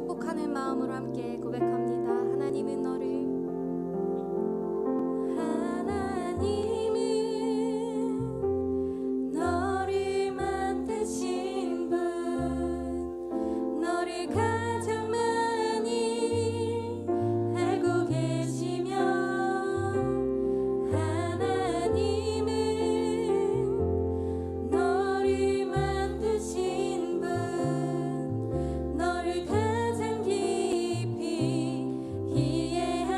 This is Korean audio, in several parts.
축복하는 마음으로 함께 고백합니다. 하나님은 너를 만드신 분, 너를 가장 많이 알고 계시며, 하나님은 너를 만드신 분, 너를 가장 깊이 이해하시며,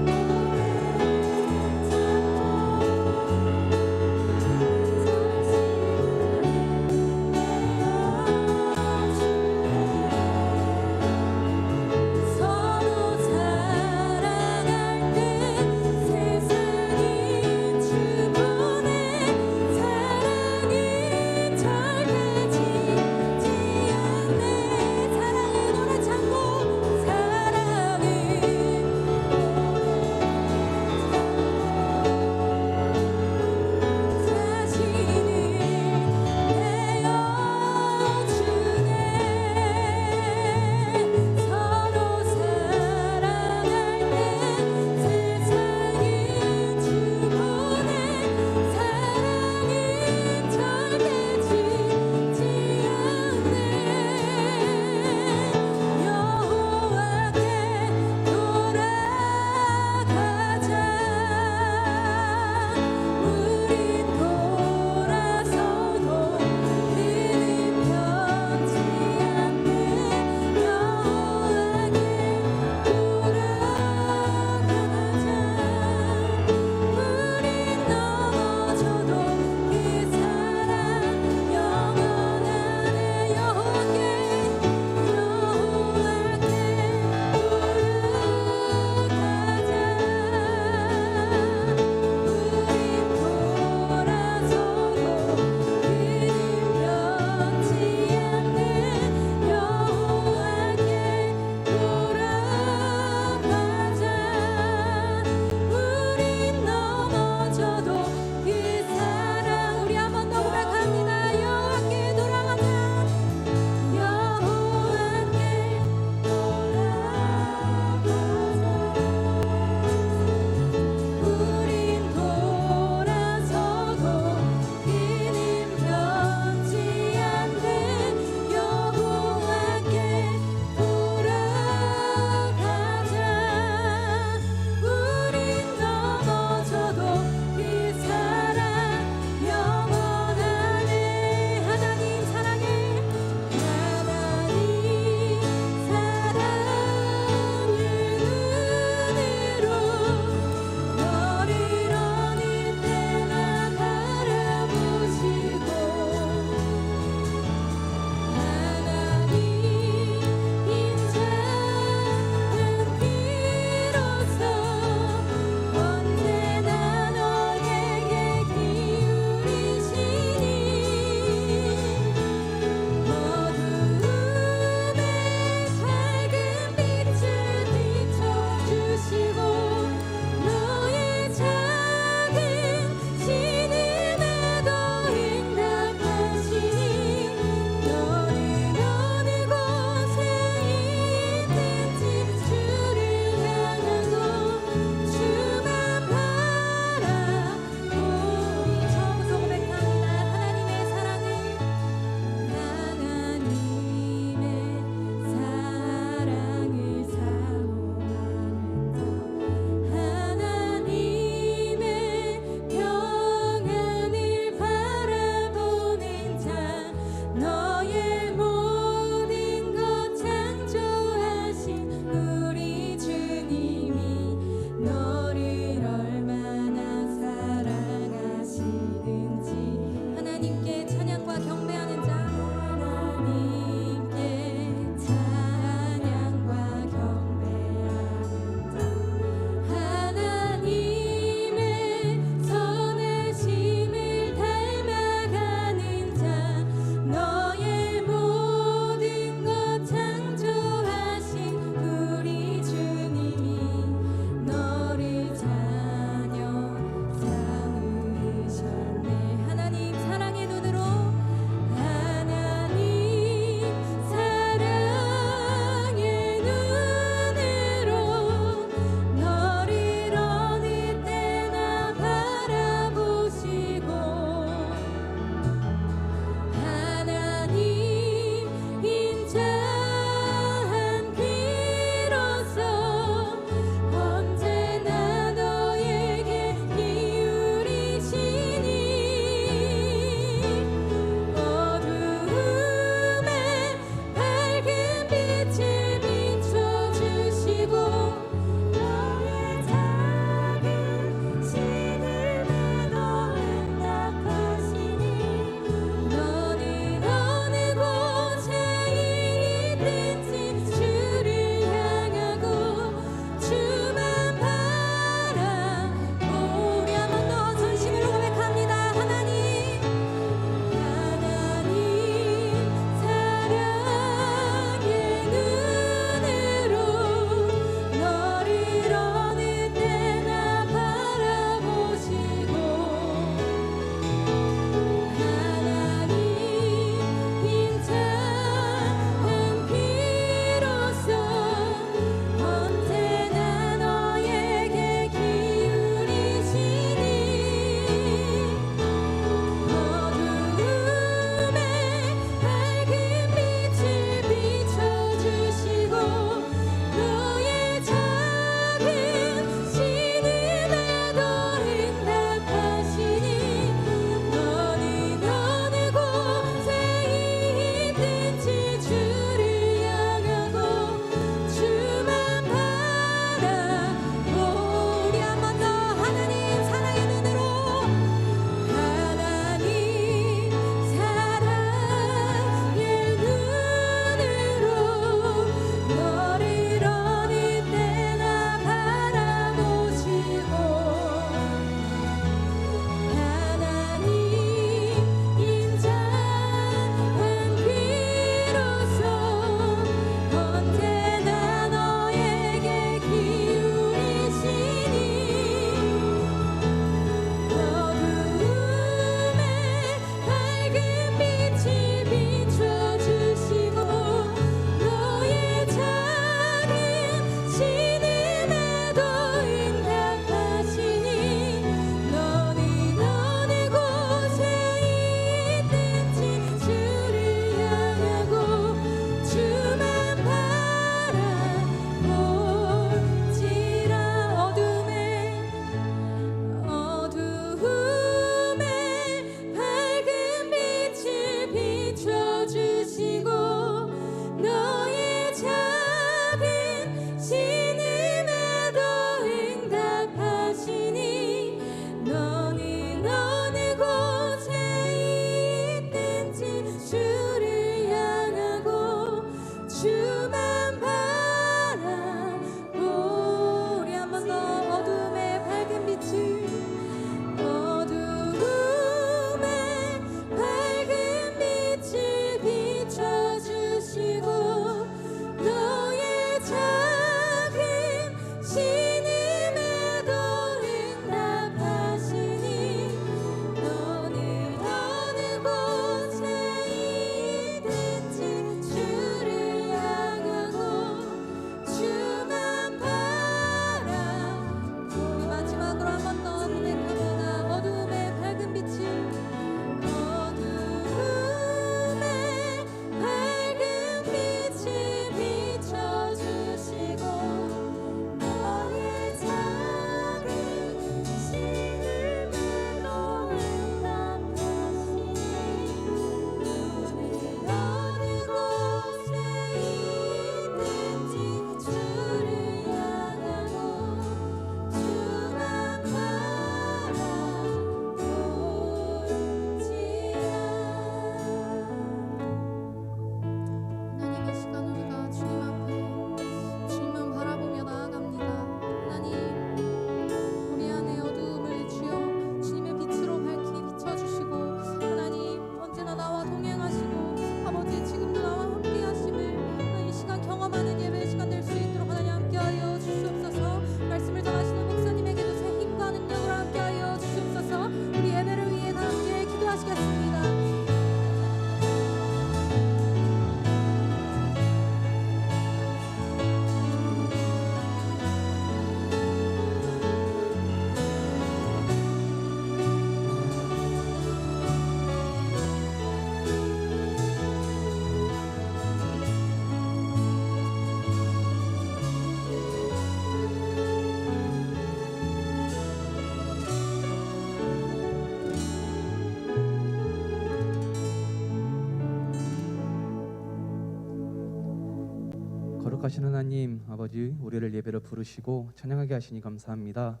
거룩하신 하나님 아버지, 우리를 예배로 부르시고 찬양하게 하시니 감사합니다.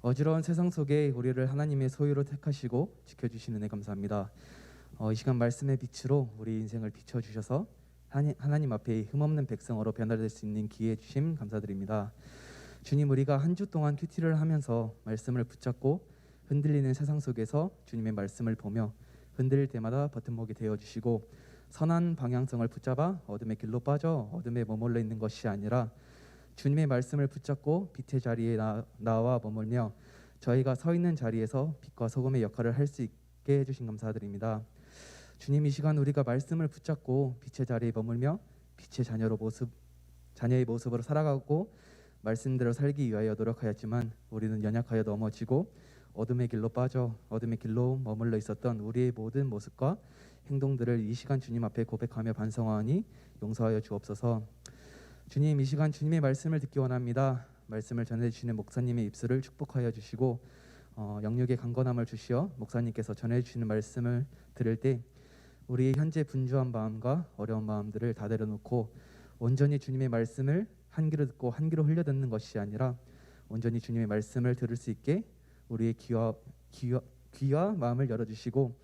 어지러운 세상 속에 우리를 하나님의 소유로 택하시고 지켜주시는 은혜 감사합니다. 이 시간 말씀의 빛으로 우리 인생을 비춰주셔서 하나님 앞에 흠없는 백성으로 변화될 수 있는 기회 주심 감사드립니다. 주님, 우리가 한 주 동안 큐티를 하면서 말씀을 붙잡고 흔들리는 세상 속에서 주님의 말씀을 보며 흔들릴 때마다 버팀목이 되어주시고 선한 방향성을 붙잡아 어둠의 길로 빠져 어둠에 머물러 있는 것이 아니라 주님의 말씀을 붙잡고 빛의 자리에 나와 머물며 저희가 서 있는 자리에서 빛과 소금의 역할을 할 수 있게 해주신 감사드립니다. 주님, 이 시간 우리가 말씀을 붙잡고 빛의 자리에 머물며 빛의 자녀의 모습으로 살아가고 말씀대로 살기 위하여 노력하였지만 우리는 연약하여 넘어지고 어둠의 길로 빠져 어둠의 길로 머물러 있었던 우리의 모든 모습과 행동들을 이 시간 주님 앞에 고백하며 반성하니 용서하여 주옵소서. 주님, 이 시간 주님의 말씀을 듣기 원합니다. 말씀을 전해주시는 목사님의 입술을 축복하여 주시고 영육의 강건함을 주시어 목사님께서 전해주시는 말씀을 들을 때 우리의 현재 분주한 마음과 어려운 마음들을 다 내려놓고 온전히 주님의 말씀을 한 귀로 듣고 한 귀로 흘려 듣는 것이 아니라 온전히 주님의 말씀을 들을 수 있게 우리의 귀와 마음을 열어주시고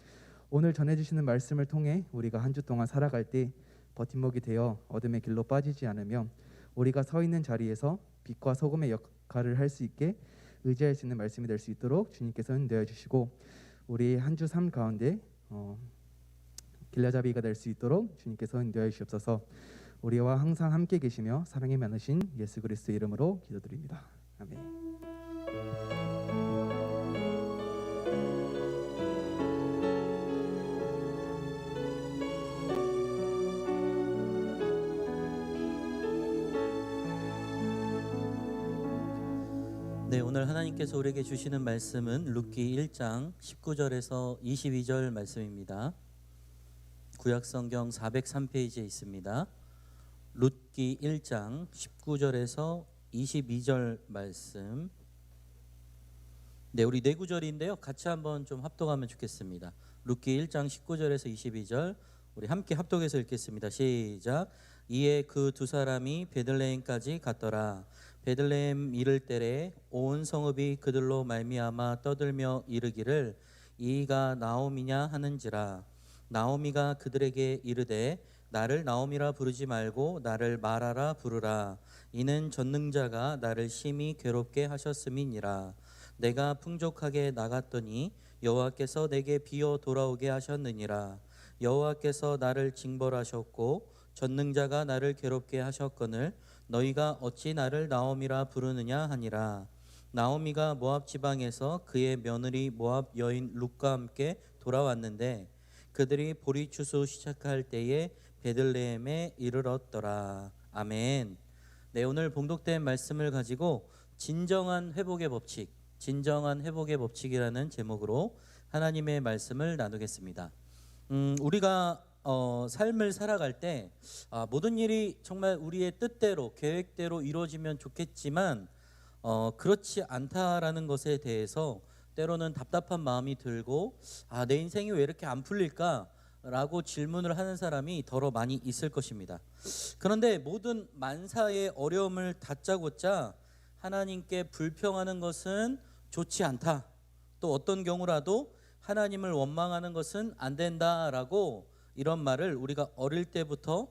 오늘 전해주시는 말씀을 통해 우리가 한 주 동안 살아갈 때 버팀목이 되어 어둠의 길로 빠지지 않으며 우리가 서 있는 자리에서 빛과 소금의 역할을 할 수 있게 의지할 수 있는 말씀이 될 수 있도록 주님께서 인도해 주시고 우리의 한 주 삶 가운데 길라잡이가 될 수 있도록 주님께서 인도해 주옵소서. 우리와 항상 함께 계시며 사랑이 많으신 예수 그리스도의 이름으로 기도드립니다. 아멘. 네, 오늘 하나님께서 우리에게 주시는 말씀은 룻기 1장 19절에서 22절 말씀입니다. 구약성경 403페이지에 있습니다. 룻기 1장 19절에서 22절 말씀. 네, 우리 네 구절인데요. 같이 한번 좀 합독하면 좋겠습니다. 룻기 1장 19절에서 22절 우리 함께 합독해서 읽겠습니다. 시작. 이에 그 두 사람이 베들레헴까지 갔더라. 베들레헴 이를 때에 온 성읍이 그들로 말미암아 떠들며 이르기를 이가 나오미냐 하는지라. 나오미가 그들에게 이르되 나를 나오미라 부르지 말고 나를 마라라 부르라. 이는 전능자가 나를 심히 괴롭게 하셨음이니라. 내가 풍족하게 나갔더니 여호와께서 내게 비어 돌아오게 하셨느니라. 여호와께서 나를 징벌하셨고 전능자가 나를 괴롭게 하셨거늘 너희가 어찌 나를 나오미라 부르느냐 하니라. 나오미가 모압 지방에서 그의 며느리 모압 여인 룻과 함께 돌아왔는데 그들이 보리 추수 시작할 때에 베들레헴에 이르렀더라. 아멘. 네, 오늘 봉독된 말씀을 가지고 진정한 회복의 법칙이라는 제목으로 하나님의 말씀을 나누겠습니다. 우리가 삶을 살아갈 때 모든 일이 정말 우리의 뜻대로 계획대로 이루어지면 좋겠지만 그렇지 않다라는 것에 대해서 때로는 답답한 마음이 들고 내 인생이 왜 이렇게 안 풀릴까? 라고 질문을 하는 사람이 더러 많이 있을 것입니다. 그런데 모든 만사의 어려움을 다짜고짜 하나님께 불평하는 것은 좋지 않다. 또 어떤 경우라도 하나님을 원망하는 것은 안 된다라고 이런 말을 우리가 어릴 때부터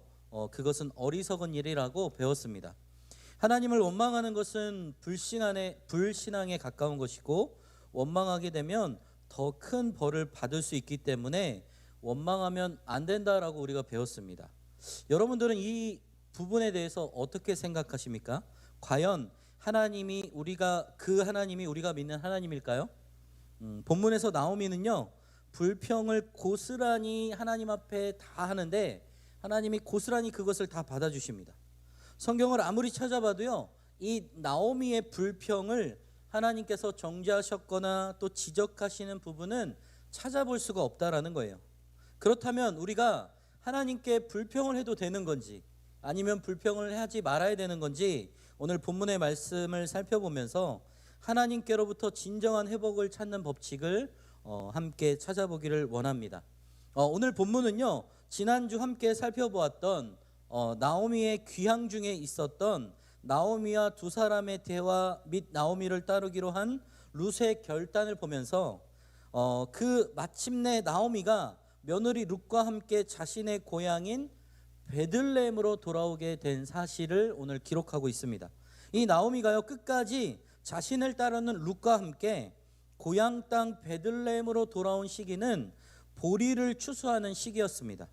그것은 어리석은 일이라고 배웠습니다. 하나님을 원망하는 것은 불신앙에 가까운 것이고 원망하게 되면 더 큰 벌을 받을 수 있기 때문에 원망하면 안 된다라고 우리가 배웠습니다. 여러분들은 이 부분에 대해서 어떻게 생각하십니까? 과연 우리가 믿는 하나님일까요? 본문에서 나오미는요 불평을 고스란히 하나님 앞에 다 하는데 하나님이 고스란히 그것을 다 받아주십니다. 성경을 아무리 찾아봐도요 이 나오미의 불평을 하나님께서 정죄하셨거나 또 지적하시는 부분은 찾아볼 수가 없다라는 거예요. 그렇다면 우리가 하나님께 불평을 해도 되는 건지 아니면 불평을 하지 말아야 되는 건지 오늘 본문의 말씀을 살펴보면서 하나님께로부터 진정한 회복을 찾는 법칙을 함께 찾아보기를 원합니다. 오늘 본문은요 지난주 함께 살펴보았던 나오미의 귀향 중에 있었던 나오미와 두 사람의 대화 및 나오미를 따르기로 한 룻의 결단을 보면서 그 마침내 나오미가 며느리 룻과 함께 자신의 고향인 베들레헴으로 돌아오게 된 사실을 오늘 기록하고 있습니다. 이 나오미가요 끝까지 자신을 따르는 룻과 함께 고향 땅 베들레헴으로 돌아온 시기는 보리를 추수하는 시기였습니다.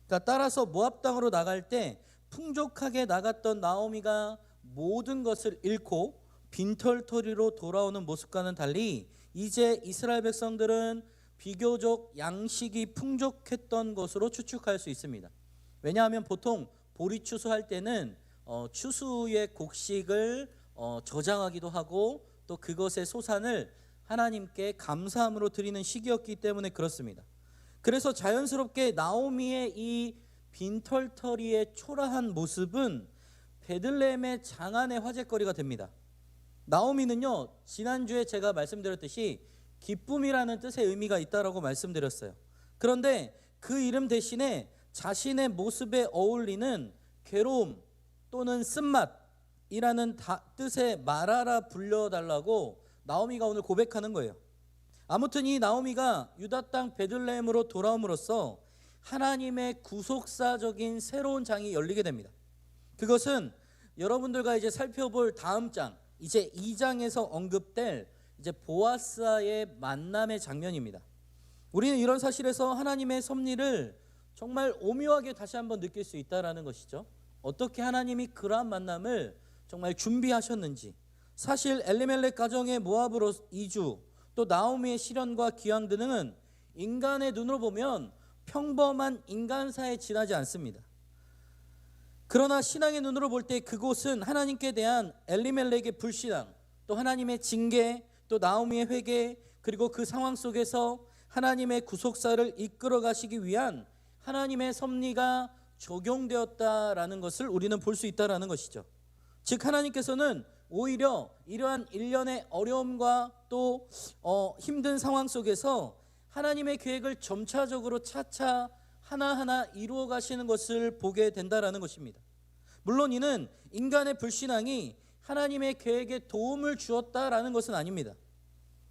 그러니까 따라서 모압 땅으로 나갈 때 풍족하게 나갔던 나오미가 모든 것을 잃고 빈털터리로 돌아오는 모습과는 달리 이제 이스라엘 백성들은 비교적 양식이 풍족했던 것으로 추측할 수 있습니다. 왜냐하면 보통 보리 추수할 때는 추수의 곡식을 저장하기도 하고 또 그것의 소산을 하나님께 감사함으로 드리는 시기였기 때문에 그렇습니다. 그래서 자연스럽게 나오미의 이 빈털터리의 초라한 모습은 베들레헴의 장안의 화제거리가 됩니다. 나오미는요 지난주에 제가 말씀드렸듯이 기쁨이라는 뜻의 의미가 있다라고 말씀드렸어요. 그런데 그 이름 대신에 자신의 모습에 어울리는 괴로움 또는 쓴맛이라는 뜻의 마라라 불려달라고 나오미가 오늘 고백하는 거예요. 아무튼 이 나오미가 유다 땅 베들레헴으로 돌아옴으로써 하나님의 구속사적인 새로운 장이 열리게 됩니다. 그것은 여러분들과 이제 살펴볼 다음 장, 이제 2장에서 언급될 이제 보아스와의 만남의 장면입니다. 우리는 이런 사실에서 하나님의 섭리를 정말 오묘하게 다시 한번 느낄 수 있다라는 것이죠. 어떻게 하나님이 그러한 만남을 정말 준비하셨는지. 사실 엘리멜렉 가정의 모압으로 이주, 또 나오미의 시련과 귀향 등은 인간의 눈으로 보면 평범한 인간사에 지나지 않습니다. 그러나 신앙의 눈으로 볼 때 그곳은 하나님께 대한 엘리멜렉의 불신앙, 또 하나님의 징계, 또 나오미의 회개, 그리고 그 상황 속에서 하나님의 구속사를 이끌어 가시기 위한 하나님의 섭리가 적용되었다라는 것을 우리는 볼 수 있다라는 것이죠. 즉 하나님께서는 오히려 이러한 일련의 어려움과 또 힘든 상황 속에서 하나님의 계획을 점차적으로 차차 하나하나 이루어 가시는 것을 보게 된다라는 것입니다. 물론 이는 인간의 불신앙이 하나님의 계획에 도움을 주었다라는 것은 아닙니다.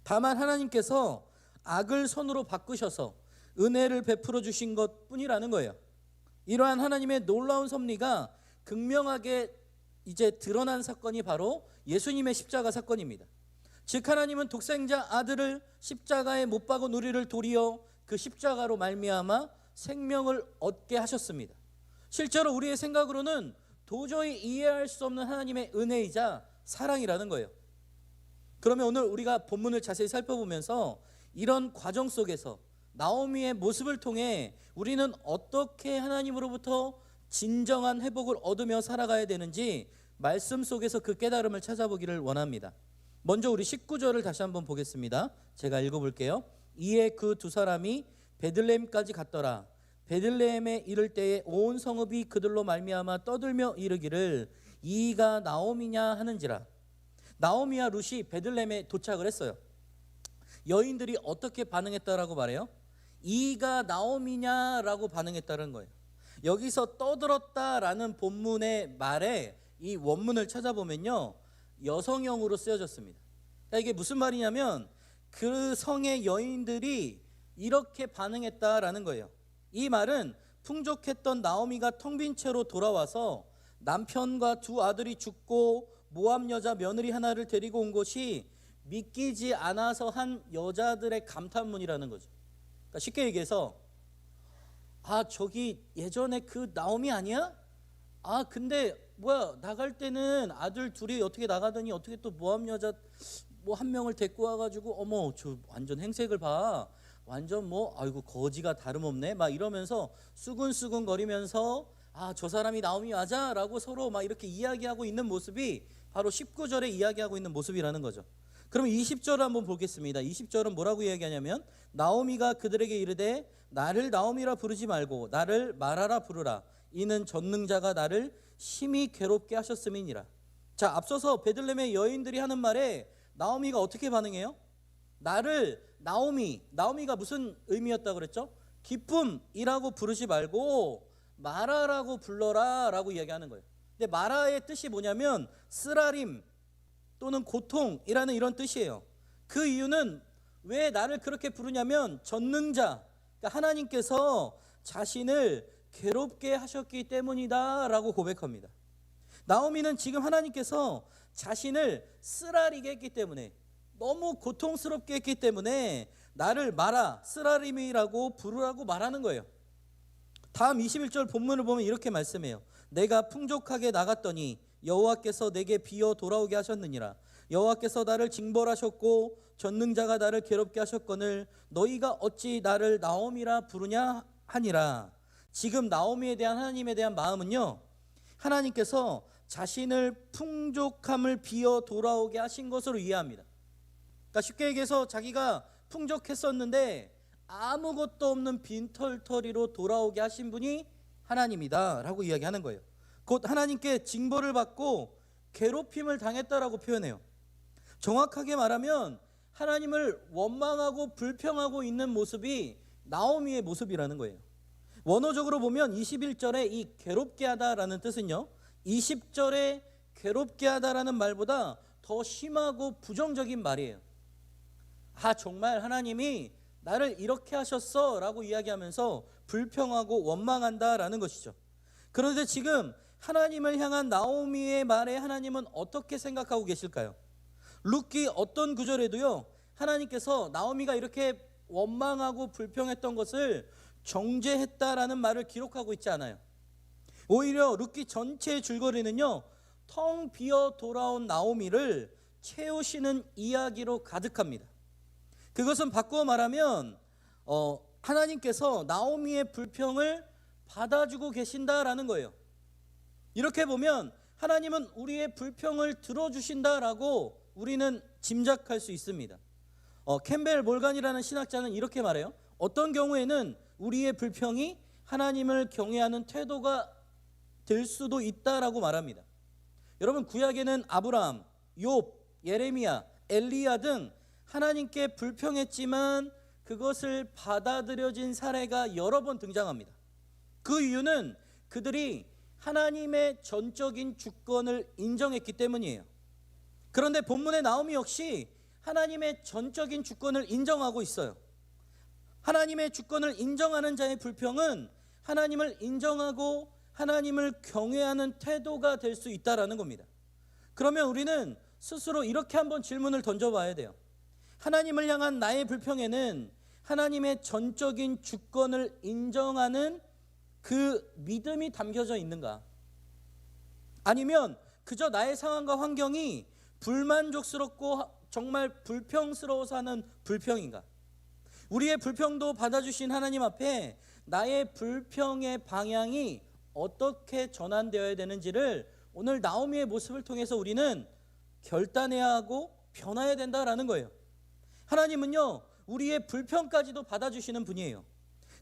다만 하나님께서 악을 선으로 바꾸셔서 은혜를 베풀어 주신 것뿐이라는 거예요. 이러한 하나님의 놀라운 섭리가 극명하게 이제 드러난 사건이 바로 예수님의 십자가 사건입니다. 즉 하나님은 독생자 아들을 십자가에 못 박은 우리를 도리어 그 십자가로 말미암아 생명을 얻게 하셨습니다. 실제로 우리의 생각으로는 도저히 이해할 수 없는 하나님의 은혜이자 사랑이라는 거예요. 그러면 오늘 우리가 본문을 자세히 살펴보면서 이런 과정 속에서 나오미의 모습을 통해 우리는 어떻게 하나님으로부터 진정한 회복을 얻으며 살아가야 되는지 말씀 속에서 그 깨달음을 찾아보기를 원합니다. 먼저 우리 19절을 다시 한번 보겠습니다. 제가 읽어볼게요. 이에 그 두 사람이 베들레헴까지 갔더라. 베들레헴에 이를 때에 온 성읍이 그들로 말미암아 떠들며 이르기를 이가 나오미냐 하는지라. 나오미와 룻이 베들레헴에 도착을 했어요. 여인들이 어떻게 반응했다라고 말해요? 이가 나오미냐라고 반응했다는 거예요. 여기서 떠들었다라는 본문의 말에 이 원문을 찾아보면요 여성형으로 쓰여졌습니다. 그러니까 이게 무슨 말이냐면 그 성의 여인들이 이렇게 반응했다라는 거예요. 이 말은 풍족했던 나오미가 텅 빈 채로 돌아와서 남편과 두 아들이 죽고 모압 여자 며느리 하나를 데리고 온 것이 믿기지 않아서 한 여자들의 감탄문이라는 거죠. 그러니까 쉽게 얘기해서 저기 예전에 그 나오미 아니야? 근데 뭐야 나갈 때는 아들 둘이 어떻게 나가더니 어떻게 또 모압 여자 뭐 한 명을 데리고 와가지고 어머 저 완전 행색을 봐 완전 뭐 아이고 거지가 다름없네 막 이러면서 수근수근 거리면서 저 사람이 나오미 맞아 라고 서로 막 이렇게 이야기하고 있는 모습이 바로 19절에 이야기하고 있는 모습이라는 거죠. 그럼 20절을 한번 보겠습니다. 20절은 뭐라고 이야기하냐면 나오미가 그들에게 이르되 나를 나오미라 부르지 말고 나를 마라라 부르라. 이는 전능자가 나를 심히 괴롭게 하셨음이니라. 자, 앞서서 베들레헴의 여인들이 하는 말에 나오미가 어떻게 반응해요? 나를 나오미가 무슨 의미였다고 그랬죠? 기쁨이라고 부르지 말고 마라라고 불러라라고 이야기하는 거예요. 근데 마라의 뜻이 뭐냐면 쓰라림 또는 고통이라는 이런 뜻이에요. 그 이유는 왜 나를 그렇게 부르냐면 전능자, 그러니까 하나님께서 자신을 괴롭게 하셨기 때문이다라고 고백합니다. 나오미는 지금 하나님께서 자신을 쓰라리게 했기 때문에, 너무 고통스럽게 했기 때문에 나를 마라, 쓰라림이라고 부르라고 말하는 거예요. 다음 21절 본문을 보면 이렇게 말씀해요. 내가 풍족하게 나갔더니 여호와께서 내게 비어 돌아오게 하셨느니라. 여호와께서 나를 징벌하셨고 전능자가 나를 괴롭게 하셨거늘 너희가 어찌 나를 나오미라 부르냐 하니라. 지금 나오미에 대한 하나님에 대한 마음은요, 하나님께서 자신을 풍족함을 비어 돌아오게 하신 것으로 이해합니다. 그러니까 쉽게 얘기해서 자기가 풍족했었는데 아무것도 없는 빈털터리로 돌아오게 하신 분이 하나님이다 라고 이야기하는 거예요. 곧 하나님께 징벌을 받고 괴롭힘을 당했다라고 표현해요. 정확하게 말하면 하나님을 원망하고 불평하고 있는 모습이 나오미의 모습이라는 거예요. 원어적으로 보면 21절에 이 괴롭게 하다라는 뜻은요, 20절에 괴롭게 하다라는 말보다 더 심하고 부정적인 말이에요. 아, 정말 하나님이 나를 이렇게 하셨어 라고 이야기하면서 불평하고 원망한다라는 것이죠. 그런데 지금 하나님을 향한 나오미의 말에 하나님은 어떻게 생각하고 계실까요? 룻기 어떤 구절에도요, 하나님께서 나오미가 이렇게 원망하고 불평했던 것을 정죄했다라는 말을 기록하고 있지 않아요. 오히려 룻기 전체의 줄거리는요, 텅 비어 돌아온 나오미를 채우시는 이야기로 가득합니다. 그것은 바꾸어 말하면 하나님께서 나오미의 불평을 받아주고 계신다라는 거예요. 이렇게 보면 하나님은 우리의 불평을 들어주신다라고 우리는 짐작할 수 있습니다. 캠벨 몰간이라는 신학자는 이렇게 말해요. 어떤 경우에는 우리의 불평이 하나님을 경외하는 태도가 될 수도 있다라고 말합니다. 여러분, 구약에는 아브라함, 욥, 예레미야, 엘리야 등 하나님께 불평했지만 그것을 받아들여진 사례가 여러 번 등장합니다. 그 이유는 그들이 하나님의 전적인 주권을 인정했기 때문이에요. 그런데 본문의 나오미 역시 하나님의 전적인 주권을 인정하고 있어요. 하나님의 주권을 인정하는 자의 불평은 하나님을 인정하고 하나님을 경외하는 태도가 될 수 있다라는 겁니다. 그러면 우리는 스스로 이렇게 한번 질문을 던져봐야 돼요. 하나님을 향한 나의 불평에는 하나님의 전적인 주권을 인정하는 그 믿음이 담겨져 있는가? 아니면 그저 나의 상황과 환경이 불만족스럽고 정말 불평스러워서 하는 불평인가? 우리의 불평도 받아주신 하나님 앞에 나의 불평의 방향이 어떻게 전환되어야 되는지를 오늘 나오미의 모습을 통해서 우리는 결단해야 하고 변화해야 된다라는 거예요. 하나님은요, 우리의 불평까지도 받아주시는 분이에요.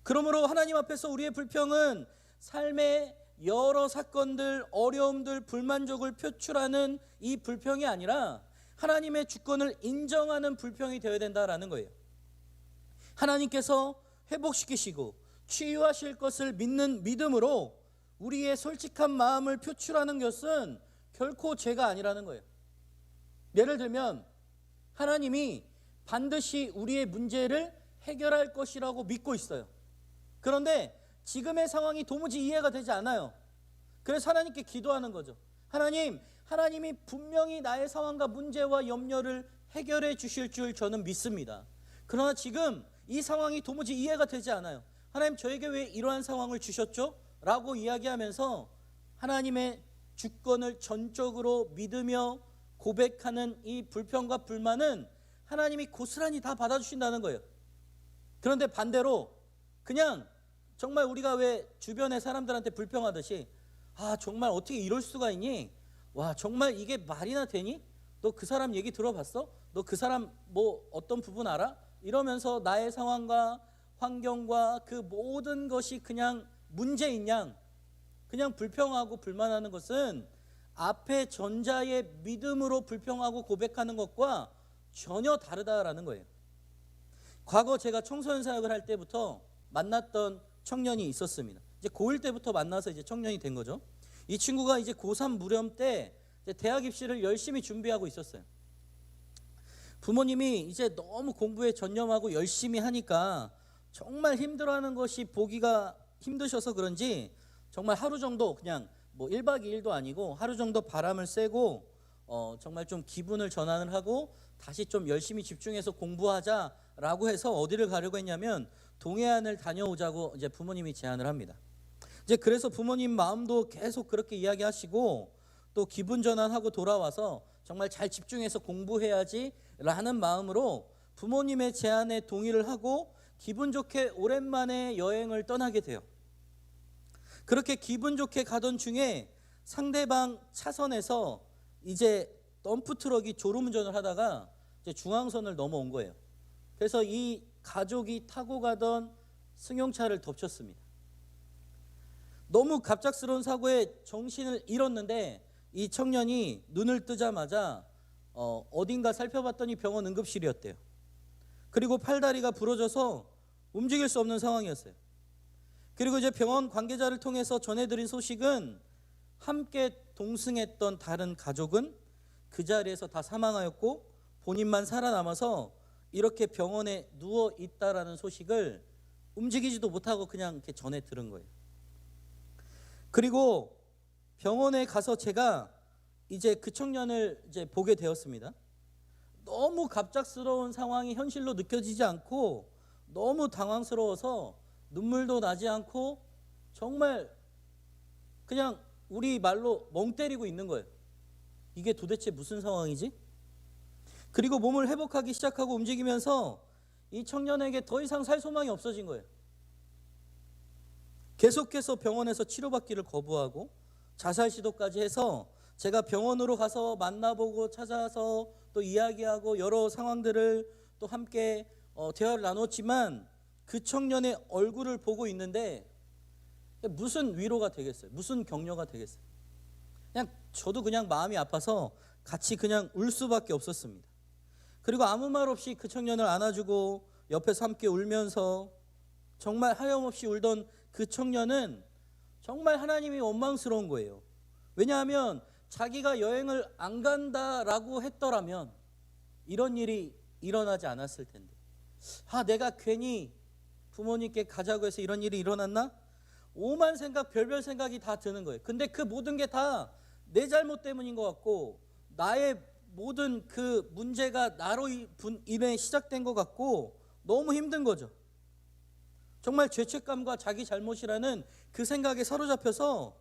그러므로 하나님 앞에서 우리의 불평은 삶의 여러 사건들, 어려움들, 불만족을 표출하는 이 불평이 아니라 하나님의 주권을 인정하는 불평이 되어야 된다라는 거예요. 하나님께서 회복시키시고 치유하실 것을 믿는 믿음으로 우리의 솔직한 마음을 표출하는 것은 결코 죄가 아니라는 거예요. 예를 들면 하나님이 반드시 우리의 문제를 해결할 것이라고 믿고 있어요. 그런데 지금의 상황이 도무지 이해가 되지 않아요. 그래서 하나님께 기도하는 거죠. 하나님이 분명히 나의 상황과 문제와 염려를 해결해 주실 줄 저는 믿습니다. 그러나 지금 이 상황이 도무지 이해가 되지 않아요. 하나님, 저에게 왜 이러한 상황을 주셨죠? 라고 이야기하면서 하나님의 주권을 전적으로 믿으며 고백하는 이 불평과 불만은 하나님이 고스란히 다 받아주신다는 거예요. 그런데 반대로 그냥 정말 우리가 왜 주변의 사람들한테 불평하듯이, 아, 정말 어떻게 이럴 수가 있니? 와, 정말 이게 말이나 되니? 너 그 사람 얘기 들어봤어? 너 그 사람 뭐 어떤 부분 알아? 이러면서 나의 상황과 환경과 그 모든 것이 그냥 문제인 양 그냥 불평하고 불만하는 것은 앞에 전자의 믿음으로 불평하고 고백하는 것과 전혀 다르다라는 거예요. 과거 제가 청소년 사역을 할 때부터 만났던 청년이 있었습니다. 이제 고1 때부터 만나서 이제 청년이 된 거죠. 이 친구가 이제 고3 무렵 때 이제 대학 입시를 열심히 준비하고 있었어요. 부모님이 이제 너무 공부에 전념하고 열심히 하니까 정말 힘들어하는 것이 보기가 힘드셔서 그런지 정말 하루 정도 그냥 뭐 1박 2일도 아니고 하루 정도 바람을 쐬고 정말 좀 기분을 전환을 하고 다시 좀 열심히 집중해서 공부하자라고 해서 어디를 가려고 했냐면 동해안을 다녀오자고 이제 부모님이 제안을 합니다. 이제 그래서 부모님 마음도 계속 그렇게 이야기하시고 또 기분 전환하고 돌아와서 정말 잘 집중해서 공부해야지라는 마음으로 부모님의 제안에 동의를 하고 기분 좋게 오랜만에 여행을 떠나게 돼요. 그렇게 기분 좋게 가던 중에 상대방 차선에서 이제 덤프트럭이 졸음운전을 하다가 이제 중앙선을 넘어온 거예요. 그래서 이 가족이 타고 가던 승용차를 덮쳤습니다. 너무 갑작스러운 사고에 정신을 잃었는데 이 청년이 눈을 뜨자마자 어딘가 살펴봤더니 병원 응급실이었대요. 그리고 팔다리가 부러져서 움직일 수 없는 상황이었어요. 그리고 이제 병원 관계자를 통해서 전해드린 소식은 함께 동승했던 다른 가족은 그 자리에서 다 사망하였고 본인만 살아남아서 이렇게 병원에 누워 있다라는 소식을 움직이지도 못하고 그냥 이렇게 전해 들은 거예요. 그리고 병원에 가서 제가 이제 그 청년을 이제 보게 되었습니다. 너무 갑작스러운 상황이 현실로 느껴지지 않고 너무 당황스러워서 눈물도 나지 않고 정말 그냥 우리 말로 멍 때리고 있는 거예요. 이게 도대체 무슨 상황이지? 그리고 몸을 회복하기 시작하고 움직이면서 이 청년에게 더 이상 살 소망이 없어진 거예요. 계속해서 병원에서 치료받기를 거부하고 자살 시도까지 해서 제가 병원으로 가서 만나보고 찾아서 또 이야기하고 여러 상황들을 또 함께 대화를 나눴지만 그 청년의 얼굴을 보고 있는데 무슨 위로가 되겠어요? 무슨 격려가 되겠어요? 그냥 저도 그냥 마음이 아파서 같이 그냥 울 수밖에 없었습니다. 그리고 아무 말 없이 그 청년을 안아주고 옆에서 함께 울면서 정말 하염없이 울던 그 청년은 정말 하나님이 원망스러운 거예요. 왜냐하면 자기가 여행을 안 간다라고 했더라면 이런 일이 일어나지 않았을 텐데, 내가 괜히 부모님께 가자고 해서 이런 일이 일어났나? 오만 생각, 별별 생각이 다 드는 거예요. 근데 그 모든 게 다 내 잘못 때문인 것 같고 나의 모든 그 문제가 나로 인해 시작된 것 같고 너무 힘든 거죠. 정말 죄책감과 자기 잘못이라는 그 생각에 사로잡혀서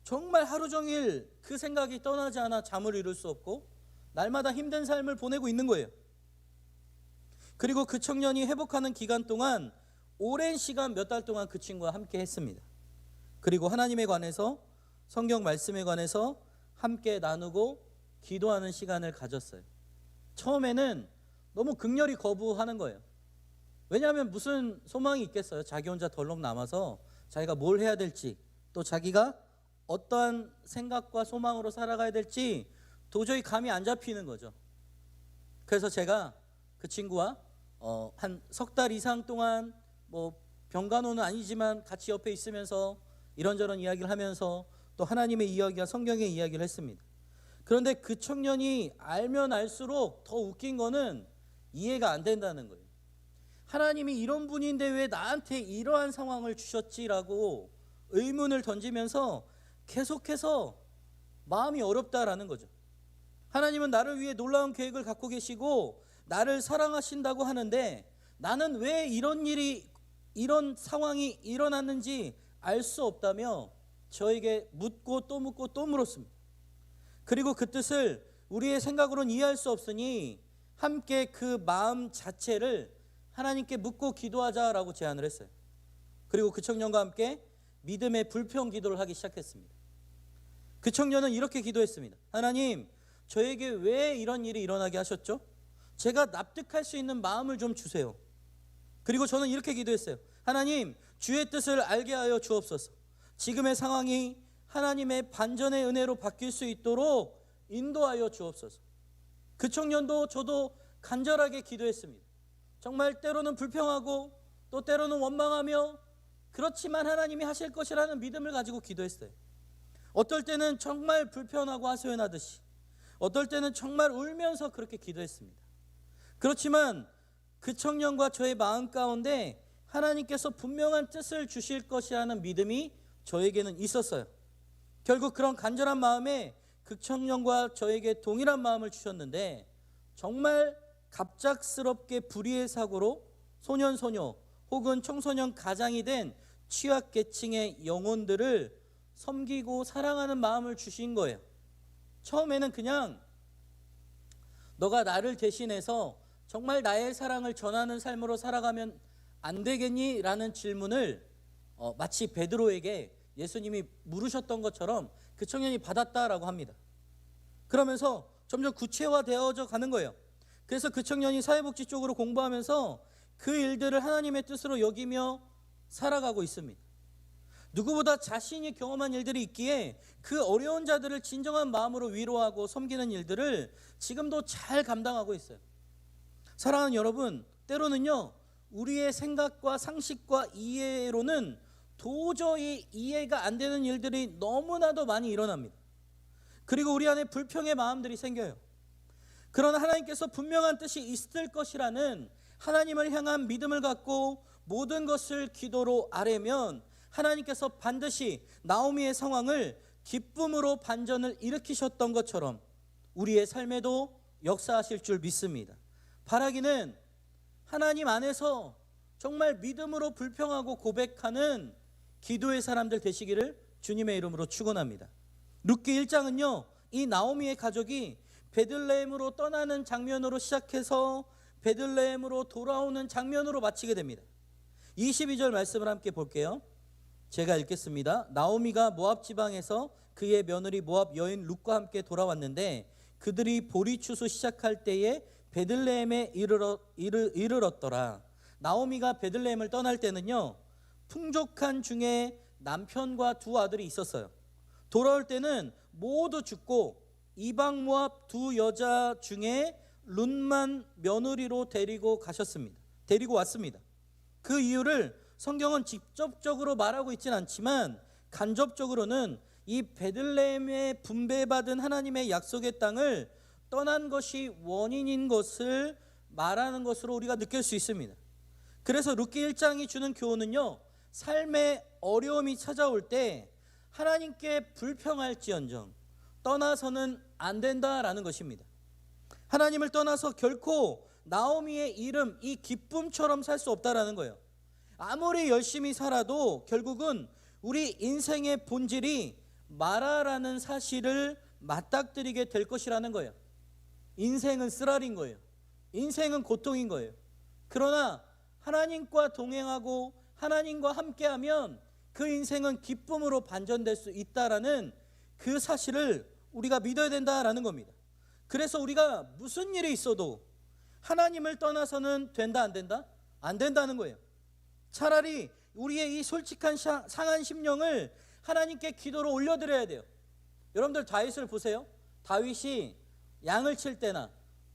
정말 하루 종일 그 생각이 떠나지 않아 잠을 이룰 수 없고 날마다 힘든 삶을 보내고 있는 거예요. 그리고 그 청년이 회복하는 기간 동안 오랜 시간 몇 달 동안 그 친구와 함께 했습니다. 그리고 하나님에 관해서 성경 말씀에 관해서 함께 나누고 기도하는 시간을 가졌어요. 처음에는 너무 극렬히 거부하는 거예요. 왜냐하면 무슨 소망이 있겠어요? 자기 혼자 덜렁 남아서 자기가 뭘 해야 될지 또 자기가 어떠한 생각과 소망으로 살아가야 될지 도저히 감이 안 잡히는 거죠. 그래서 제가 그 친구와 한 석 달 이상 동안 뭐 병간호는 아니지만 같이 옆에 있으면서 이런저런 이야기를 하면서 또 하나님의 이야기와 성경의 이야기를 했습니다. 그런데 그 청년이 알면 알수록 더 웃긴 거는 이해가 안 된다는 거예요. 하나님이 이런 분인데 왜 나한테 이러한 상황을 주셨지라고 의문을 던지면서 계속해서 마음이 어렵다라는 거죠. 하나님은 나를 위해 놀라운 계획을 갖고 계시고 나를 사랑하신다고 하는데 나는 왜 이런 상황이 일어났는지 알 수 없다며 저에게 묻고 또 묻고 또 물었습니다. 그리고 그 뜻을 우리의 생각으로는 이해할 수 없으니 함께 그 마음 자체를 하나님께 묻고 기도하자라고 제안을 했어요. 그리고 그 청년과 함께 믿음의 불평 기도를 하기 시작했습니다. 그 청년은 이렇게 기도했습니다. 하나님, 저에게 왜 이런 일이 일어나게 하셨죠? 제가 납득할 수 있는 마음을 좀 주세요. 그리고 저는 이렇게 기도했어요. 하나님, 주의 뜻을 알게 하여 주옵소서. 지금의 상황이 하나님의 반전의 은혜로 바뀔 수 있도록 인도하여 주옵소서. 그 청년도 저도 간절하게 기도했습니다. 정말 때로는 불평하고 또 때로는 원망하며 그렇지만 하나님이 하실 것이라는 믿음을 가지고 기도했어요. 어떨 때는 정말 불편하고 하소연하듯이, 어떨 때는 정말 울면서 그렇게 기도했습니다. 그렇지만 그 청년과 저의 마음 가운데 하나님께서 분명한 뜻을 주실 것이라는 믿음이 저에게는 있었어요. 결국 그런 간절한 마음에 그 청년과 저에게 동일한 마음을 주셨는데, 정말 갑작스럽게 불의의 사고로 소년소녀 혹은 청소년 가장이 된 취약계층의 영혼들을 섬기고 사랑하는 마음을 주신 거예요. 처음에는 그냥 너가 나를 대신해서 정말 나의 사랑을 전하는 삶으로 살아가면 안 되겠니? 라는 질문을 마치 베드로에게 예수님이 물으셨던 것처럼 그 청년이 받았다라고 합니다. 그러면서 점점 구체화되어져 가는 거예요. 그래서 그 청년이 사회복지 쪽으로 공부하면서 그 일들을 하나님의 뜻으로 여기며 살아가고 있습니다. 누구보다 자신이 경험한 일들이 있기에 그 어려운 자들을 진정한 마음으로 위로하고 섬기는 일들을 지금도 잘 감당하고 있어요. 사랑하는 여러분, 때로는요, 우리의 생각과 상식과 이해로는 도저히 이해가 안 되는 일들이 너무나도 많이 일어납니다. 그리고 우리 안에 불평의 마음들이 생겨요. 그러나 하나님께서 분명한 뜻이 있을 것이라는 하나님을 향한 믿음을 갖고 모든 것을 기도로 아뢰면 하나님께서 반드시 나오미의 상황을 기쁨으로 반전을 일으키셨던 것처럼 우리의 삶에도 역사하실 줄 믿습니다. 바라기는 하나님 안에서 정말 믿음으로 불평하고 고백하는 기도의 사람들 되시기를 주님의 이름으로 축원합니다. 룻기 1장은요, 이 나오미의 가족이 베들레헴으로 떠나는 장면으로 시작해서 베들레헴으로 돌아오는 장면으로 마치게 됩니다. 22절 말씀을 함께 볼게요. 제가 읽겠습니다. 나오미가 모압 지방에서 그의 며느리 모압 여인 룻과 함께 돌아왔는데 그들이 보리 추수 시작할 때에 베들레헴에 이르렀더라. 나오미가 베들레헴을 떠날 때는요, 풍족한 중에 남편과 두 아들이 있었어요. 돌아올 때는 모두 죽고 이방 모압 두 여자 중에 룻만 며느리로 데리고 왔습니다. 그 이유를 성경은 직접적으로 말하고 있지는 않지만 간접적으로는 이 베들레헴에 분배받은 하나님의 약속의 땅을 떠난 것이 원인인 것을 말하는 것으로 우리가 느낄 수 있습니다. 그래서 룻기 1장이 주는 교훈은요, 삶의 어려움이 찾아올 때 하나님께 불평할지언정 떠나서는 안 된다라는 것입니다. 하나님을 떠나서 결코 나오미의 이름, 이 기쁨처럼 살 수 없다라는 거예요. 아무리 열심히 살아도 결국은 우리 인생의 본질이 마라라는 사실을 맞닥뜨리게 될 것이라는 거예요. 인생은 쓰라린 거예요. 인생은 고통인 거예요. 그러나 하나님과 동행하고 하나님과 함께하면 그 인생은 기쁨으로 반전될 수 있다라는 그 사실을 우리가 믿어야 된다라는 겁니다. 그래서 우리가 무슨 일이 있어도 하나님을 떠나서는 된다 안 된다? 안 된다는 거예요. 차라리 우리의 이 솔직한 상한 심령을 하나님께 기도로 올려드려야 돼요. 여러분들 다윗을 보세요. 다윗이 양을 칠 때나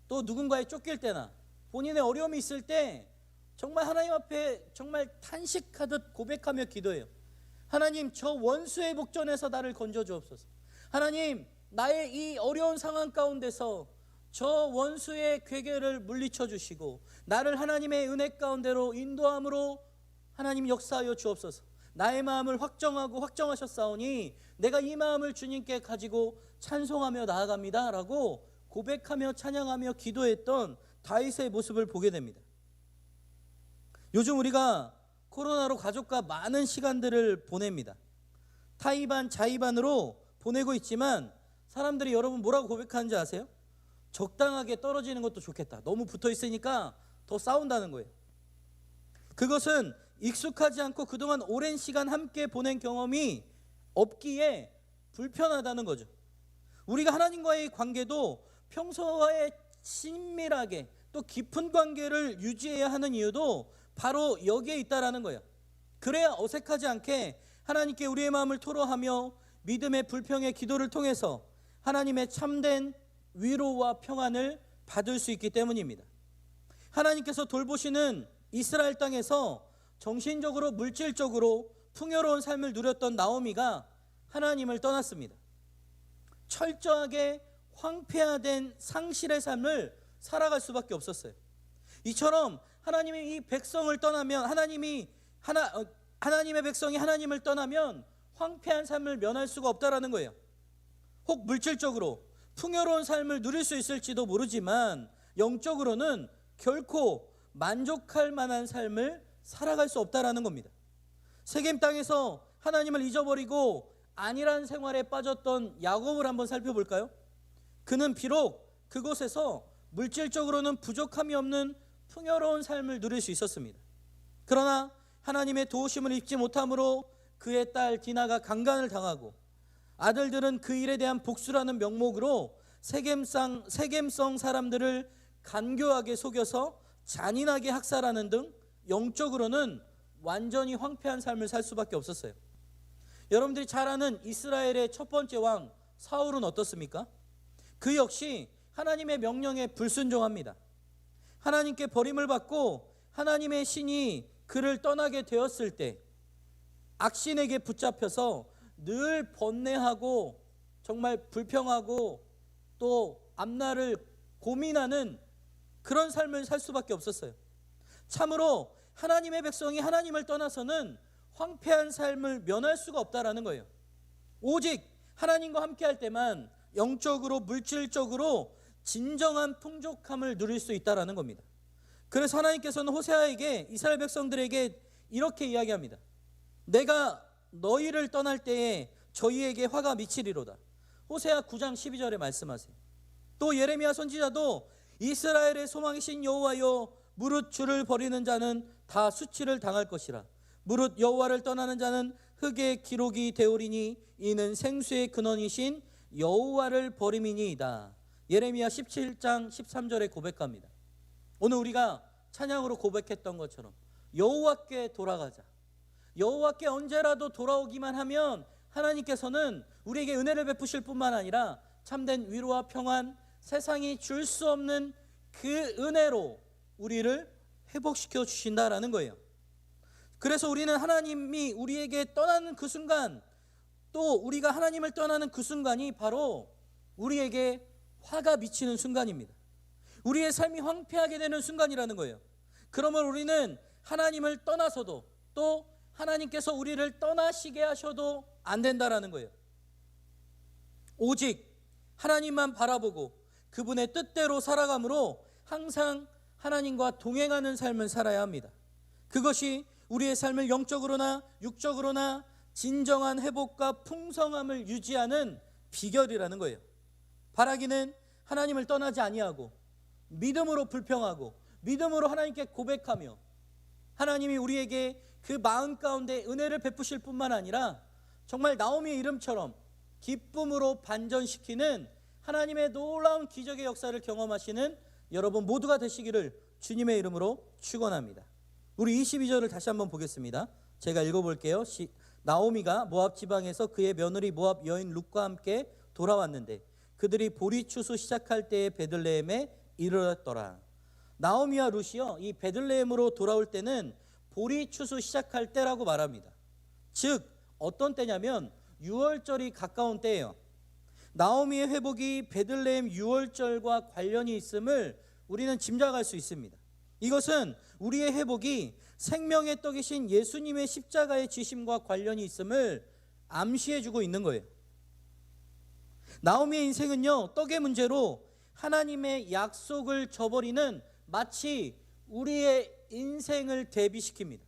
또 누군가에 쫓길 때나 본인의 어려움이 있을 때 정말 하나님 앞에 정말 탄식하듯 고백하며 기도해요. 하나님, 저 원수의 복전에서 나를 건져주옵소서. 하나님, 나의 이 어려운 상황 가운데서 저 원수의 괴계를 물리쳐 주시고 나를 하나님의 은혜 가운데로 인도함으로 하나님 역사하여 주옵소서. 나의 마음을 확정하고 확정하셨사오니 내가 이 마음을 주님께 가지고 찬송하며 나아갑니다 라고 고백하며 찬양하며 기도했던 다윗의 모습을 보게 됩니다. 요즘 우리가 코로나로 가족과 많은 시간들을 보냅니다. 타이반 자의반으로 보내고 있지만 사람들이 여러분 뭐라고 고백하는지 아세요? 적당하게 떨어지는 것도 좋겠다. 너무 붙어 있으니까 더 싸운다는 거예요. 그것은 익숙하지 않고 그동안 오랜 시간 함께 보낸 경험이 없기에 불편하다는 거죠. 우리가 하나님과의 관계도 평소와의 친밀하게 또 깊은 관계를 유지해야 하는 이유도 바로 여기에 있다라는 거예요. 그래야 어색하지 않게 하나님께 우리의 마음을 토로하며 믿음의 불평의 기도를 통해서 하나님의 참된 위로와 평안을 받을 수 있기 때문입니다. 하나님께서 돌보시는 이스라엘 땅에서 정신적으로 물질적으로 풍요로운 삶을 누렸던 나오미가 하나님을 떠났습니다. 철저하게 황폐화된 상실의 삶을 살아갈 수밖에 없었어요. 이처럼 하나님이 이 백성을 떠나면 하나님의 백성이 하나님을 떠나면 황폐한 삶을 면할 수가 없다라는 거예요. 혹 물질적으로 풍요로운 삶을 누릴 수 있을지도 모르지만 영적으로는 결코 만족할 만한 삶을 살아갈 수 없다라는 겁니다. 세겜 땅에서 하나님을 잊어버리고 안일한 생활에 빠졌던 야곱을 한번 살펴볼까요? 그는 비록 그곳에서 물질적으로는 부족함이 없는 풍요로운 삶을 누릴 수 있었습니다. 그러나 하나님의 도우심을 입지 못함으로 그의 딸 디나가 강간을 당하고 아들들은 그 일에 대한 복수라는 명목으로 세겜성 사람들을 간교하게 속여서 잔인하게 학살하는 등 영적으로는 완전히 황폐한 삶을 살 수밖에 없었어요. 여러분들이 잘 아는 이스라엘의 첫 번째 왕 사울은 어떻습니까? 그 역시 하나님의 명령에 불순종합니다. 하나님께 버림을 받고 하나님의 신이 그를 떠나게 되었을 때 악신에게 붙잡혀서 늘 번뇌하고 정말 불평하고 또 앞날을 고민하는 그런 삶을 살 수밖에 없었어요. 참으로 하나님의 백성이 하나님을 떠나서는 황폐한 삶을 면할 수가 없다라는 거예요. 오직 하나님과 함께할 때만 영적으로 물질적으로 진정한 풍족함을 누릴 수 있다라는 겁니다. 그래서 하나님께서는 호세아에게 이스라엘 백성들에게 이렇게 이야기합니다. 내가 너희를 떠날 때에 저희에게 화가 미치리로다. 호세아 9장 12절에 말씀하세요. 또 예레미야 선지자도 이스라엘의 소망이신 여호와여 무릇 주를 버리는 자는 다 수치를 당할 것이라. 무릇 여호와를 떠나는 자는 흙의 기록이 되오리니 이는 생수의 근원이신 여호와를 버림이니이다. 예레미야 17장 13절에 고백합니다. 오늘 우리가 찬양으로 고백했던 것처럼 여호와께 돌아가자. 여호와께 언제라도 돌아오기만 하면 하나님께서는 우리에게 은혜를 베푸실 뿐만 아니라 참된 위로와 평안, 세상이 줄 수 없는 그 은혜로 우리를 회복시켜 주신다라는 거예요. 그래서 우리는 하나님이 우리에게 떠나는 그 순간, 또 우리가 하나님을 떠나는 그 순간이 바로 우리에게 화가 미치는 순간입니다. 우리의 삶이 황폐하게 되는 순간이라는 거예요. 그러면 우리는 하나님을 떠나서도 또 하나님께서 우리를 떠나시게 하셔도 안 된다라는 거예요. 오직 하나님만 바라보고 그분의 뜻대로 살아감으로 항상 하나님과 동행하는 삶을 살아야 합니다. 그것이 우리의 삶을 영적으로나 육적으로나 진정한 회복과 풍성함을 유지하는 비결이라는 거예요. 바라기는 하나님을 떠나지 아니하고 믿음으로 불평하고 믿음으로 하나님께 고백하며 하나님이 우리에게 그 마음 가운데 은혜를 베푸실 뿐만 아니라 정말 나오미의 이름처럼 기쁨으로 반전시키는 하나님의 놀라운 기적의 역사를 경험하시는 여러분 모두가 되시기를 주님의 이름으로 축원합니다. 우리 22절을 다시 한번 보겠습니다. 제가 읽어볼게요. 나오미가 모압 지방에서 그의 며느리 모압 여인 룻과 함께 돌아왔는데 그들이 보리 추수 시작할 때에 베들레헴에 이르렀더라. 나오미와 룻이요, 이 베들레헴으로 돌아올 때는 보리 추수 시작할 때라고 말합니다. 즉 어떤 때냐면 유월절이 가까운 때예요. 나오미의 회복이 베들레헴 유월절과 관련이 있음을 우리는 짐작할 수 있습니다. 이것은 우리의 회복이 생명의 떡이신 예수님의 십자가의 지심과 관련이 있음을 암시해주고 있는 거예요. 나오미의 인생은요, 떡의 문제로 하나님의 약속을 저버리는 마치 우리의 인생을 대비시킵니다.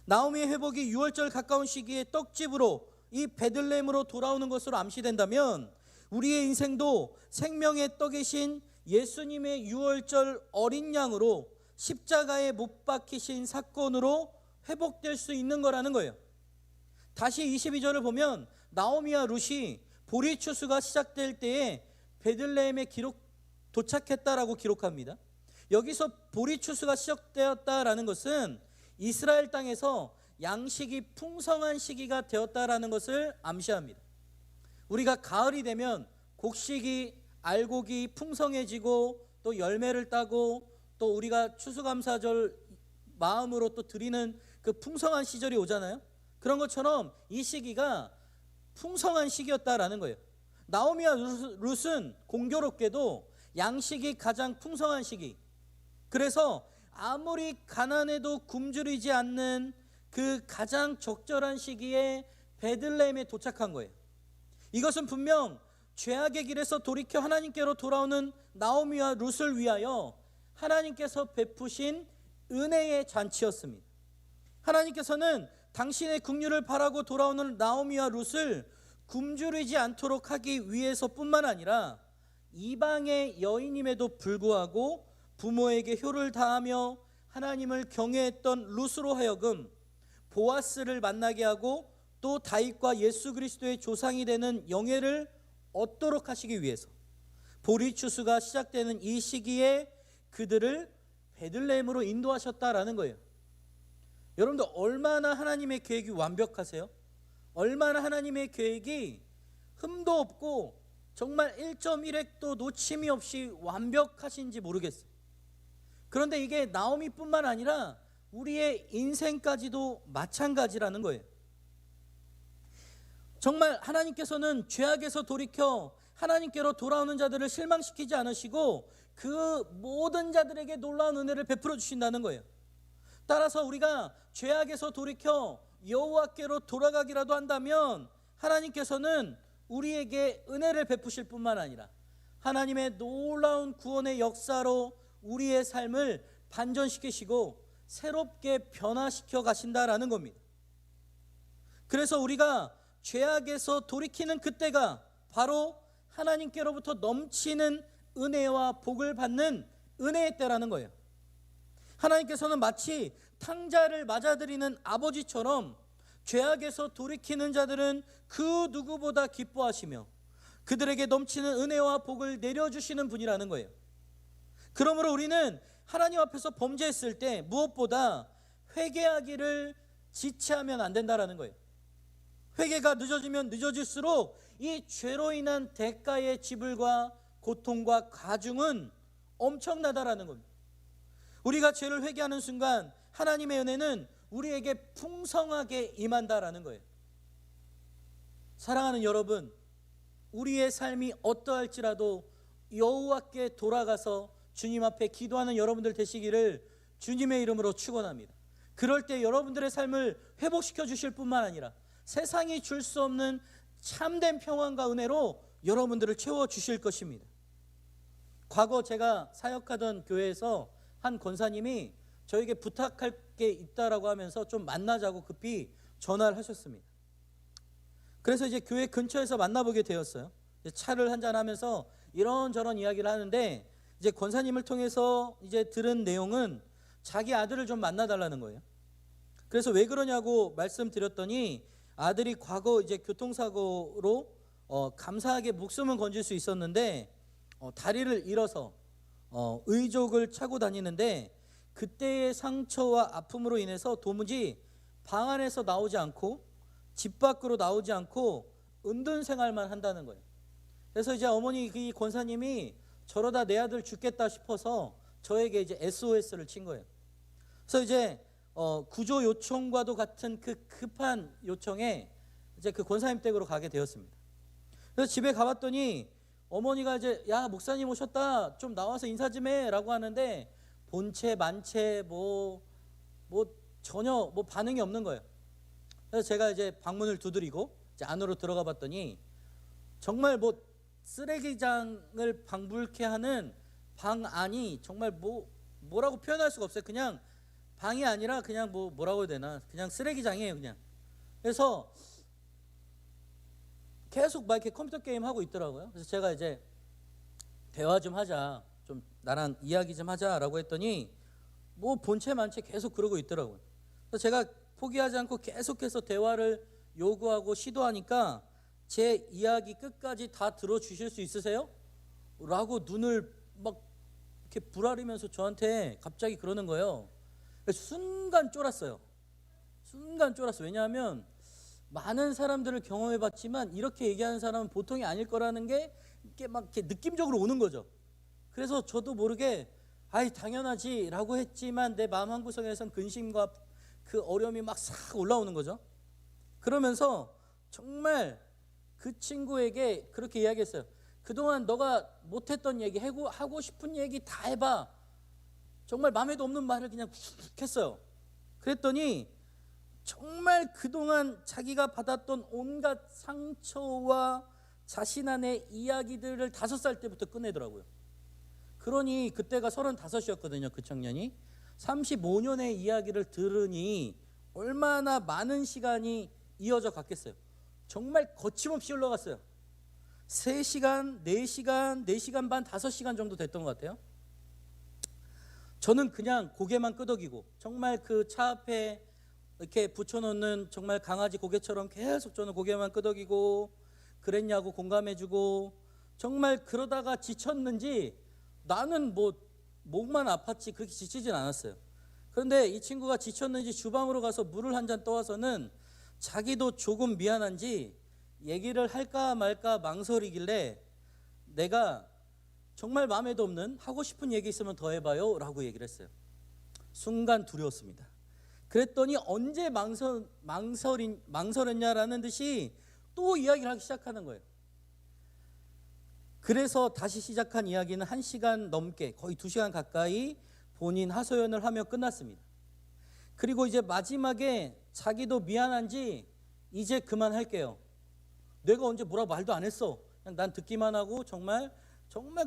나오미의 회복이 유월절 가까운 시기에 떡집으로 이 베들레헴으로 돌아오는 것으로 암시된다면 우리의 인생도 생명의 떡이신 예수님의 유월절 어린 양으로 십자가에 못 박히신 사건으로 회복될 수 있는 거라는 거예요. 다시 22절을 보면 나오미와 룻이 보리 추수가 시작될 때에 베들레헴에 도착했다라고 기록합니다. 여기서 보리 추수가 시작되었다라는 것은 이스라엘 땅에서 양식이 풍성한 시기가 되었다라는 것을 암시합니다. 우리가 가을이 되면 곡식이 알곡이 풍성해지고 또 열매를 따고 또 우리가 추수감사절 마음으로 또 드리는 그 풍성한 시절이 오잖아요. 그런 것처럼 이 시기가 풍성한 시기였다라는 거예요. 나오미와 룻은 공교롭게도 양식이 가장 풍성한 시기, 그래서 아무리 가난해도 굶주리지 않는 그 가장 적절한 시기에 베들레헴에 도착한 거예요. 이것은 분명 죄악의 길에서 돌이켜 하나님께로 돌아오는 나오미와 룻을 위하여 하나님께서 베푸신 은혜의 잔치였습니다. 하나님께서는 당신의 긍휼을 바라고 돌아오는 나오미와 룻을 굶주리지 않도록 하기 위해서뿐만 아니라 이방의 여인임에도 불구하고 부모에게 효를 다하며 하나님을 경외했던 룻으로 하여금 보아스를 만나게 하고 또 다윗과 예수 그리스도의 조상이 되는 영예를 얻도록 하시기 위해서 보리 추수가 시작되는 이 시기에 그들을 베들레헴으로 인도하셨다라는 거예요. 여러분들 얼마나 하나님의 계획이 완벽하세요? 얼마나 하나님의 계획이 흠도 없고 정말 1.1획도 놓침이 없이 완벽하신지 모르겠어요. 그런데 이게 나오미뿐만 아니라 우리의 인생까지도 마찬가지라는 거예요. 정말 하나님께서는 죄악에서 돌이켜 하나님께로 돌아오는 자들을 실망시키지 않으시고 그 모든 자들에게 놀라운 은혜를 베풀어 주신다는 거예요. 따라서 우리가 죄악에서 돌이켜 여호와께로 돌아가기라도 한다면 하나님께서는 우리에게 은혜를 베푸실 뿐만 아니라 하나님의 놀라운 구원의 역사로 우리의 삶을 반전시키시고 새롭게 변화시켜 가신다라는 겁니다. 그래서 우리가 죄악에서 돌이키는 그때가 바로 하나님께로부터 넘치는 은혜와 복을 받는 은혜의 때라는 거예요. 하나님께서는 마치 탕자를 맞아들이는 아버지처럼 죄악에서 돌이키는 자들은 그 누구보다 기뻐하시며 그들에게 넘치는 은혜와 복을 내려주시는 분이라는 거예요. 그러므로 우리는 하나님 앞에서 범죄했을 때 무엇보다 회개하기를 지체하면 안 된다라는 거예요. 회개가 늦어지면 늦어질수록 이 죄로 인한 대가의 지불과 고통과 가중은 엄청나다라는 겁니다. 우리가 죄를 회개하는 순간 하나님의 은혜는 우리에게 풍성하게 임한다라는 거예요. 사랑하는 여러분, 우리의 삶이 어떠할지라도 여호와께 돌아가서 주님 앞에 기도하는 여러분들 되시기를 주님의 이름으로 축원합니다. 그럴 때 여러분들의 삶을 회복시켜 주실 뿐만 아니라 세상이 줄 수 없는 참된 평안과 은혜로 여러분들을 채워 주실 것입니다. 과거 제가 사역하던 교회에서 한 권사님이 저에게 부탁할 게 있다라고 하면서 좀 만나자고 급히 전화를 하셨습니다. 그래서 이제 교회 근처에서 만나보게 되었어요. 차를 한잔하면서 이런저런 이야기를 하는데 이제 권사님을 통해서 이제 들은 내용은 자기 아들을 좀 만나달라는 거예요. 그래서 왜 그러냐고 말씀드렸더니 아들이 과거 이제 교통사고로 감사하게 목숨은 건질 수 있었는데 다리를 잃어서 의족을 차고 다니는데 그때의 상처와 아픔으로 인해서 도무지 방 안에서 나오지 않고 집 밖으로 나오지 않고 은둔 생활만 한다는 거예요. 그래서 이제 어머니 이 권사님이 저러다 내 아들 죽겠다 싶어서 저에게 이제 SOS를 친 거예요. 그래서 이제 구조 요청과도 같은 그 급한 요청에 이제 그 권사님 댁으로 가게 되었습니다. 그래서 집에 가봤더니 어머니가 이제 야 목사님 오셨다 좀 나와서 인사 좀 해라고 하는데 본체 만체 뭐 전혀 뭐 반응이 없는 거예요. 그래서 제가 이제 방문을 두드리고 이제 안으로 들어가 봤더니 정말 뭐 쓰레기장을 방불케 하는 방 안이 정말 뭐라고 표현할 수가 없어요. 그냥 방이 아니라 그냥 뭐라고 해야 되나 그냥 쓰레기장이에요 그냥. 그래서 계속 막 이렇게 컴퓨터 게임 하고 있더라고요. 그래서 제가 이제 대화 좀 하자, 좀 나랑 이야기 좀 하자라고 했더니 뭐 본체 만체 계속 그러고 있더라고요. 그래서 제가 포기하지 않고 계속해서 대화를 요구하고 시도하니까 제 이야기 끝까지 다 들어주실 수 있으세요? 라고 눈을 막 이렇게 부라리면서 저한테 갑자기 그러는 거예요. 순간 쫄았어요. 순간 쫄았어요. 왜냐하면 많은 사람들을 경험해봤지만 이렇게 얘기하는 사람은 보통이 아닐 거라는 게 이렇게 막 이렇게 느낌적으로 오는 거죠. 그래서 저도 모르게 아이 당연하지라고 했지만 내 마음 한구석에선 근심과 그 어려움이 막 싹 올라오는 거죠. 그러면서 정말 그 친구에게 그렇게 이야기했어요. 그동안 너가 못했던 얘기, 하고 싶은 얘기 다 해봐. 정말 마음에도 없는 말을 그냥 훅 했어요. 그랬더니 정말 그동안 자기가 받았던 온갖 상처와 자신 안의 이야기들을 5살 때부터 꺼내더라고요. 그러니 그때가 35이었거든요. 그 청년이 35년의 이야기를 들으니 얼마나 많은 시간이 이어져 갔겠어요. 정말 거침없이 흘러갔어요. 3시간, 4시간, 4시간 반, 5시간 정도 됐던 것 같아요. 저는 그냥 고개만 끄덕이고 정말 그 차 앞에 이렇게 붙여놓는 정말 강아지 고개처럼 계속 저는 고개만 끄덕이고 그랬냐고 공감해주고 정말 그러다가 지쳤는지 나는 뭐 목만 아팠지 그렇게 지치진 않았어요. 그런데 이 친구가 지쳤는지 주방으로 가서 물을 한 잔 떠와서는 자기도 조금 미안한지 얘기를 할까 말까 망설이길래 내가 정말 마음에도 없는 하고 싶은 얘기 있으면 더 해봐요 라고 얘기를 했어요. 순간 두려웠습니다. 그랬더니 언제 망설였냐라는 듯이 또 이야기를 하기 시작하는 거예요. 그래서 다시 시작한 이야기는 1시간 넘게 거의 2시간 가까이 본인 하소연을 하며 끝났습니다. 그리고 이제 마지막에 자기도 미안한지 이제 그만할게요. 내가 언제 뭐라고 말도 안 했어. 그냥 난 듣기만 하고 정말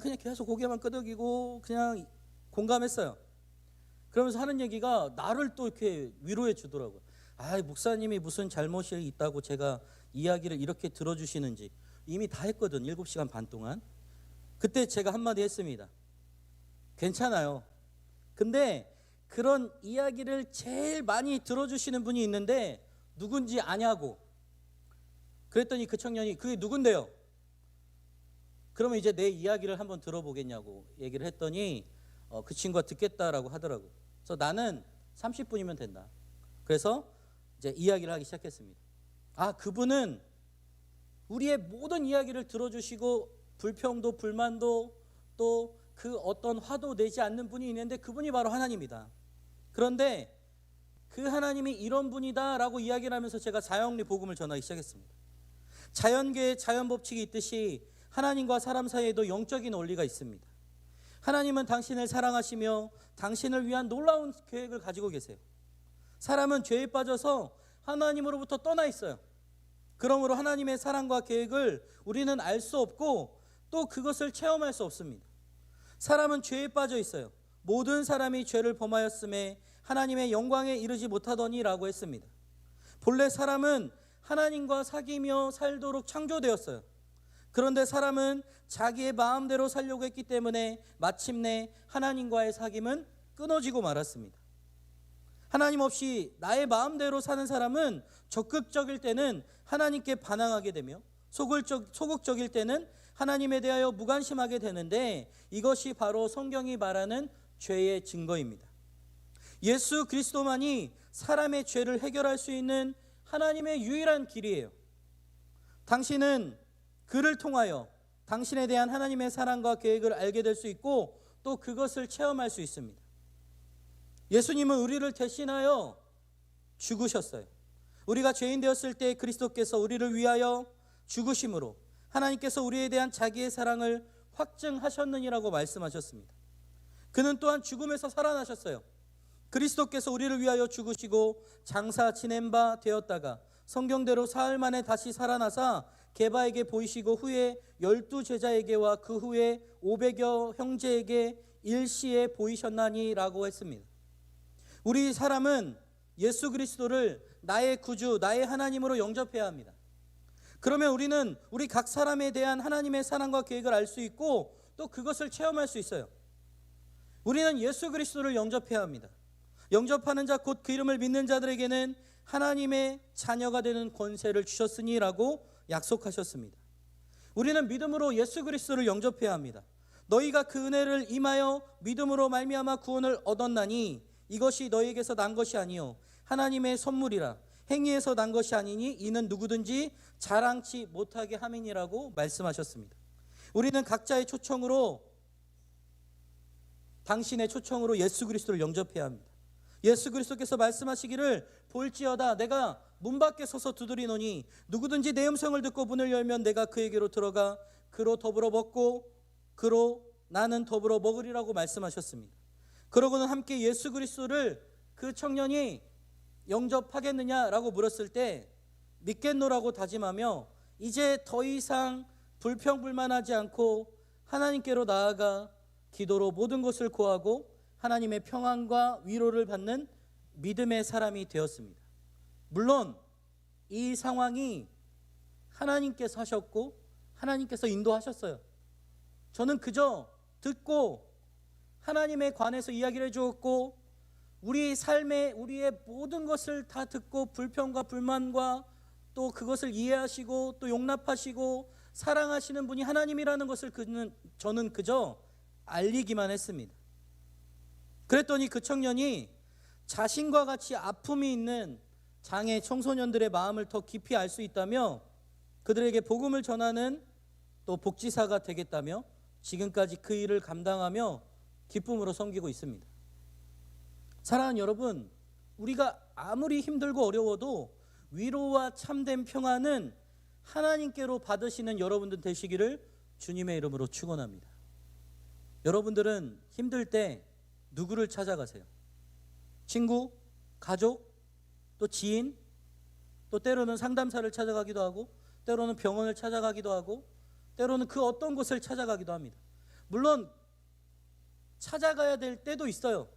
그냥 계속 고개만 끄덕이고 그냥 공감했어요. 그러면서 하는 얘기가 나를 또 이렇게 위로해 주더라고요. 아, 목사님이 무슨 잘못이 있다고 제가 이야기를 이렇게 들어주시는지 이미 다 했거든. 7시간 반 동안. 그때 제가 한마디 했습니다. 괜찮아요. 근데 그런 이야기를 제일 많이 들어주시는 분이 있는데 누군지 아냐고. 그랬더니 그 청년이 그게 누군데요? 그러면 이제 내 이야기를 한번 들어보겠냐고 얘기를 했더니 그 친구가 듣겠다라고 하더라고요. 그래서 나는 30분이면 된다. 그래서 이제 이야기를 하기 시작했습니다. 아, 그분은 우리의 모든 이야기를 들어주시고 불평도 불만도 또 그 어떤 화도 내지 않는 분이 있는데 그분이 바로 하나님이다. 그런데 그 하나님이 이런 분이다 라고 이야기를 하면서 제가 자연리 복음을 전하기 시작했습니다. 자연계의 자연법칙이 있듯이 하나님과 사람 사이에도 영적인 원리가 있습니다. 하나님은 당신을 사랑하시며 당신을 위한 놀라운 계획을 가지고 계세요. 사람은 죄에 빠져서 하나님으로부터 떠나 있어요. 그러므로 하나님의 사랑과 계획을 우리는 알 수 없고 또 그것을 체험할 수 없습니다. 사람은 죄에 빠져 있어요. 모든 사람이 죄를 범하였음에 하나님의 영광에 이르지 못하더니라고 했습니다. 본래 사람은 하나님과 사귀며 살도록 창조되었어요. 그런데 사람은 자기의 마음대로 살려고 했기 때문에 마침내 하나님과의 사귐은 끊어지고 말았습니다. 하나님 없이 나의 마음대로 사는 사람은 적극적일 때는 하나님께 반항하게 되며 소극적일 때는 하나님에 대하여 무관심하게 되는데 이것이 바로 성경이 말하는 죄의 증거입니다. 예수 그리스도만이 사람의 죄를 해결할 수 있는 하나님의 유일한 길이에요. 당신은 그를 통하여 당신에 대한 하나님의 사랑과 계획을 알게 될 수 있고 또 그것을 체험할 수 있습니다. 예수님은 우리를 대신하여 죽으셨어요. 우리가 죄인 되었을 때 그리스도께서 우리를 위하여 죽으심으로 하나님께서 우리에 대한 자기의 사랑을 확증하셨느니라고 말씀하셨습니다. 그는 또한 죽음에서 살아나셨어요. 그리스도께서 우리를 위하여 죽으시고 장사 지낸 바 되었다가 성경대로 사흘 만에 다시 살아나사 게바에게 보이시고 후에 12제자에게와 그 후에 500여 형제에게 일시에 보이셨나니라고 했습니다. 우리 사람은 예수 그리스도를 나의 구주, 나의 하나님으로 영접해야 합니다. 그러면 우리는 우리 각 사람에 대한 하나님의 사랑과 계획을 알 수 있고 또 그것을 체험할 수 있어요. 우리는 예수 그리스도를 영접해야 합니다. 영접하는 자 곧 그 이름을 믿는 자들에게는 하나님의 자녀가 되는 권세를 주셨으니라고 약속하셨습니다. 우리는 믿음으로 예수 그리스도를 영접해야 합니다. 너희가 그 은혜를 임하여 믿음으로 말미암아 구원을 얻었나니 이것이 너희에게서 난 것이 아니요 하나님의 선물이라. 행위에서 난 것이 아니니 이는 누구든지 자랑치 못하게 함이니라고 말씀하셨습니다. 우리는 각자의 초청으로 당신의 초청으로 예수 그리스도를 영접해야 합니다. 예수 그리스도께서 말씀하시기를 볼지어다 내가 문 밖에 서서 두드리노니 누구든지 내 음성을 듣고 문을 열면 내가 그에게로 들어가 그로 더불어 먹고 그로 나는 더불어 먹으리라고 말씀하셨습니다. 그러고는 함께 예수 그리스도를 그 청년이 영접하겠느냐라고 물었을 때 믿겠노라고 다짐하며 이제 더 이상 불평불만하지 않고 하나님께로 나아가 기도로 모든 것을 구하고 하나님의 평안과 위로를 받는 믿음의 사람이 되었습니다. 물론 이 상황이 하나님께서 하셨고 하나님께서 인도하셨어요. 저는 그저 듣고 하나님에 관해서 이야기를 해주었고 우리 삶에 우리의 모든 것을 다 듣고 불평과 불만과 또 그것을 이해하시고 또 용납하시고 사랑하시는 분이 하나님이라는 것을 저는 그저 알리기만 했습니다. 그랬더니 그 청년이 자신과 같이 아픔이 있는 장애 청소년들의 마음을 더 깊이 알 수 있다며 그들에게 복음을 전하는 또 복지사가 되겠다며 지금까지 그 일을 감당하며 기쁨으로 섬기고 있습니다. 사랑하는 여러분, 우리가 아무리 힘들고 어려워도 위로와 참된 평안은 하나님께로 받으시는 여러분들 되시기를 주님의 이름으로 축원합니다. 여러분들은 힘들 때 누구를 찾아가세요? 친구, 가족, 또 지인, 또 때로는 상담사를 찾아가기도 하고 때로는 병원을 찾아가기도 하고 때로는 그 어떤 곳을 찾아가기도 합니다. 물론 찾아가야 될 때도 있어요.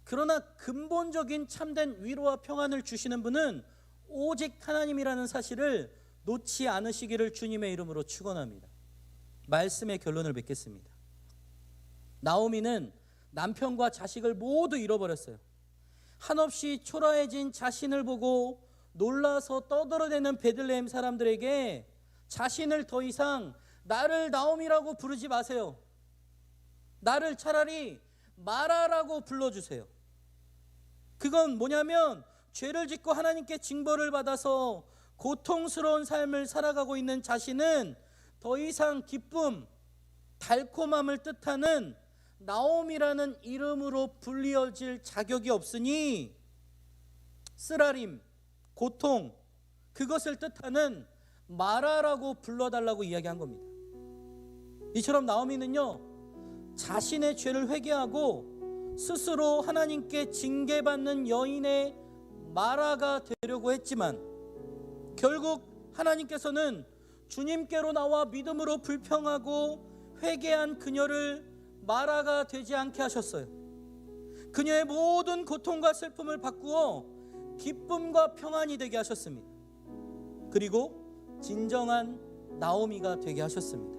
그러나 근본적인 참된 위로와 평안을 주시는 분은 오직 하나님이라는 사실을 놓지 않으시기를 주님의 이름으로 축원합니다. 말씀의 결론을 맺겠습니다. 나오미는 남편과 자식을 모두 잃어버렸어요. 한없이 초라해진 자신을 보고 놀라서 떠들어대는 베들레헴 사람들에게 자신을 더 이상 나를 나오미라고 부르지 마세요. 나를 차라리 마라라고 불러주세요. 그건 뭐냐면 죄를 짓고 하나님께 징벌을 받아서 고통스러운 삶을 살아가고 있는 자신은 더 이상 기쁨, 달콤함을 뜻하는 나옴이라는 이름으로 불리어질 자격이 없으니 쓰라림, 고통, 그것을 뜻하는 마라라고 불러달라고 이야기한 겁니다. 이처럼 나오미는요, 자신의 죄를 회개하고 스스로 하나님께 징계받는 여인의 마라가 되려고 했지만 결국 하나님께서는 주님께로 나와 믿음으로 불평하고 회개한 그녀를 마라가 되지 않게 하셨어요. 그녀의 모든 고통과 슬픔을 바꾸어 기쁨과 평안이 되게 하셨습니다. 그리고 진정한 나오미가 되게 하셨습니다.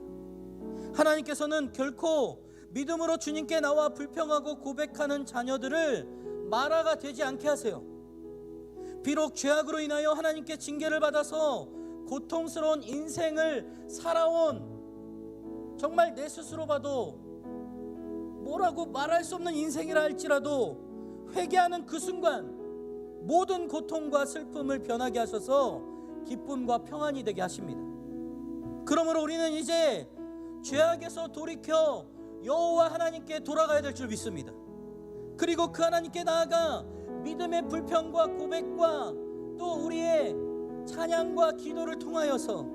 하나님께서는 결코 믿음으로 주님께 나와 불평하고 고백하는 자녀들을 마라가 되지 않게 하세요. 비록 죄악으로 인하여 하나님께 징계를 받아서 고통스러운 인생을 살아온 정말 내 스스로 봐도 뭐라고 말할 수 없는 인생이라 할지라도 회개하는 그 순간 모든 고통과 슬픔을 변하게 하셔서 기쁨과 평안이 되게 하십니다. 그러므로 우리는 이제 죄악에서 돌이켜 여호와 하나님께 돌아가야 될 줄 믿습니다. 그리고 그 하나님께 나아가 믿음의 불평과 고백과 또 우리의 찬양과 기도를 통하여서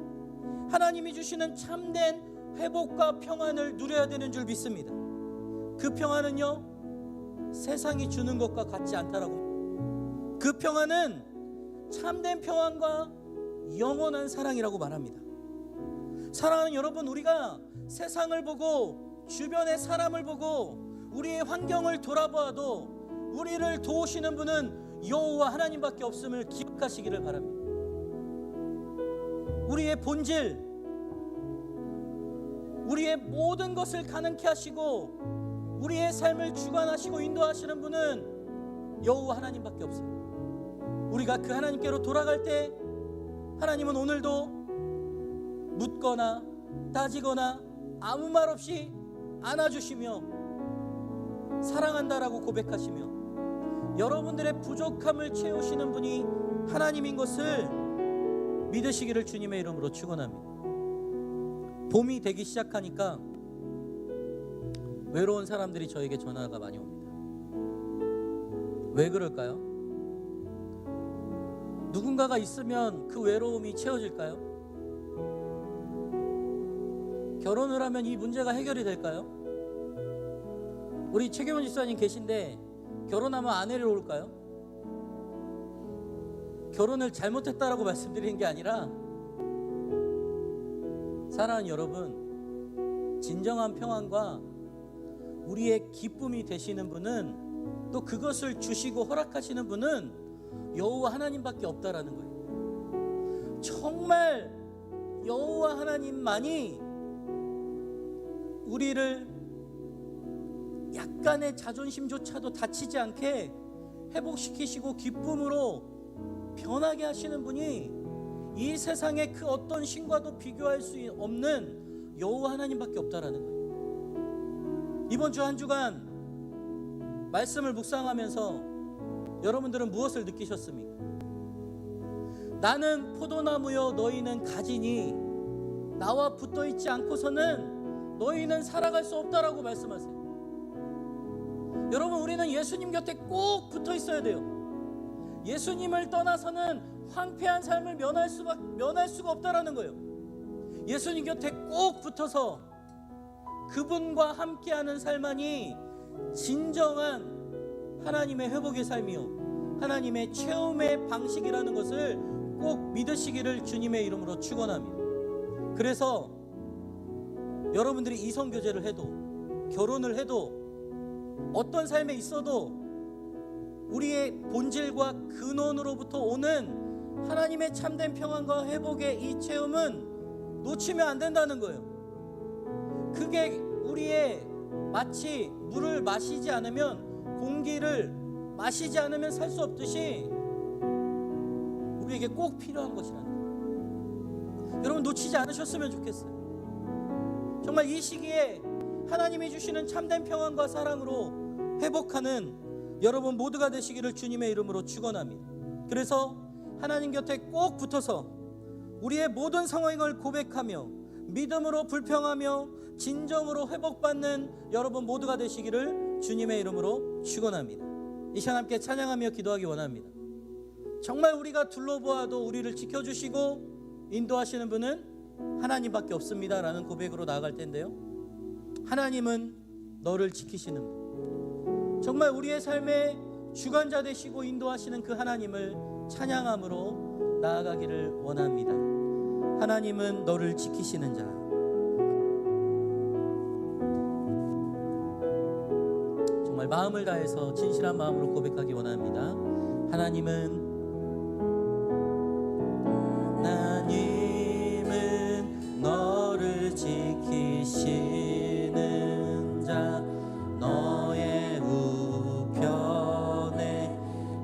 하나님이 주시는 참된 회복과 평안을 누려야 되는 줄 믿습니다. 그 평안은요, 세상이 주는 것과 같지 않다라고. 그 평안은 참된 평안과 영원한 사랑이라고 말합니다. 사랑하는 여러분, 우리가 세상을 보고 주변의 사람을 보고 우리의 환경을 돌아보아도 우리를 도우시는 분은 여호와 하나님밖에 없음을 기억하시기를 바랍니다. 우리의 본질, 우리의 모든 것을 가능케 하시고 우리의 삶을 주관하시고 인도하시는 분은 여호와 하나님밖에 없어요. 우리가 그 하나님께로 돌아갈 때 하나님은 오늘도 묻거나 따지거나 아무 말 없이 안아주시며 사랑한다라고 고백하시며 여러분들의 부족함을 채우시는 분이 하나님인 것을 믿으시기를 주님의 이름으로 축원합니다. 봄이 되기 시작하니까 외로운 사람들이 저에게 전화가 많이 옵니다. 왜 그럴까요? 누군가가 있으면 그 외로움이 채워질까요? 결혼을 하면 이 문제가 해결이 될까요? 우리 최경원 집사님 계신데 결혼하면 아내를 올까요? 결혼을 잘못했다라고 말씀드리는 게 아니라, 사랑하는 여러분, 진정한 평안과 우리의 기쁨이 되시는 분은, 또 그것을 주시고 허락하시는 분은 여호와 하나님밖에 없다라는 거예요. 정말 여호와 하나님만이 우리를 약간의 자존심조차도 다치지 않게 회복시키시고 기쁨으로 변하게 하시는 분이 이 세상의 그 어떤 신과도 비교할 수 없는 여호와 하나님밖에 없다라는 거예요. 이번 주 한 주간 말씀을 묵상하면서 여러분들은 무엇을 느끼셨습니까? 나는 포도나무여 너희는 가지니 나와 붙어있지 않고서는 너희는 살아갈 수 없다라고 말씀하세요. 여러분, 우리는 예수님 곁에 꼭 붙어 있어야 돼요. 예수님을 떠나서는 황폐한 삶을 면할 수가 없다라는 거예요. 예수님 곁에 꼭 붙어서 그분과 함께하는 삶만이 진정한 하나님의 회복의 삶이요, 하나님의 체험의 방식이라는 것을 꼭 믿으시기를 주님의 이름으로 축원합니다. 그래서 여러분들이 이성교제를 해도, 결혼을 해도, 어떤 삶에 있어도 우리의 본질과 근원으로부터 오는 하나님의 참된 평안과 회복의 이 체험은 놓치면 안 된다는 거예요. 그게 우리의, 마치 물을 마시지 않으면, 공기를 마시지 않으면 살 수 없듯이 우리에게 꼭 필요한 것이라는 거예요. 여러분, 놓치지 않으셨으면 좋겠어요. 정말 이 시기에 하나님이 주시는 참된 평안과 사랑으로 회복하는 여러분 모두가 되시기를 주님의 이름으로 축원합니다. 그래서 하나님 곁에 꼭 붙어서 우리의 모든 상황을 고백하며 믿음으로 불평하며 진정으로 회복받는 여러분 모두가 되시기를 주님의 이름으로 축원합니다. 이 시간 함께 찬양하며 기도하기 원합니다. 정말 우리가 둘러보아도 우리를 지켜주시고 인도하시는 분은 하나님밖에 없습니다라는 고백으로 나아갈 텐데요, 하나님은 너를 지키시는 분, 정말 우리의 삶의 주관자 되시고 인도하시는 그 하나님을 찬양함으로 나아가기를 원합니다. 하나님은 너를 지키시는 자. 정말 마음을 다해서 진실한 마음으로 고백하기 원합니다. 하나님은 너를 지키시는 자, 너의 우편에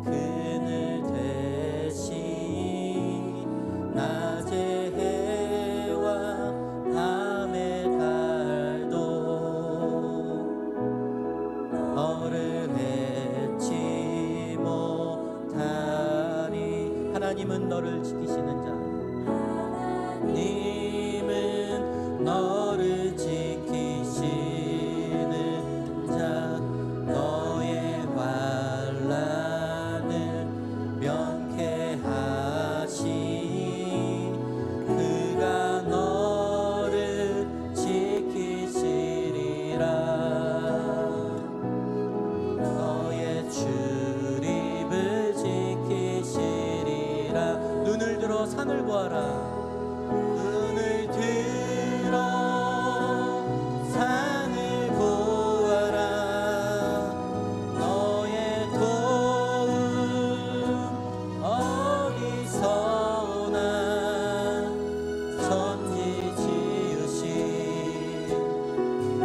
그늘 되시, 낮의 해와 밤의 달도 너를 잊지 못하리. 하나님은 너를 지키시는 자, 하나님은 너를 지키시는 자, 너의 환난을 면케하시, 그가 너를 지키시리라. 너의 출입을 지키시리라. 눈을 들어 산을 보아라. 눈을 들어 산을 보아라. 너의 도움 어디서나 천지 지으신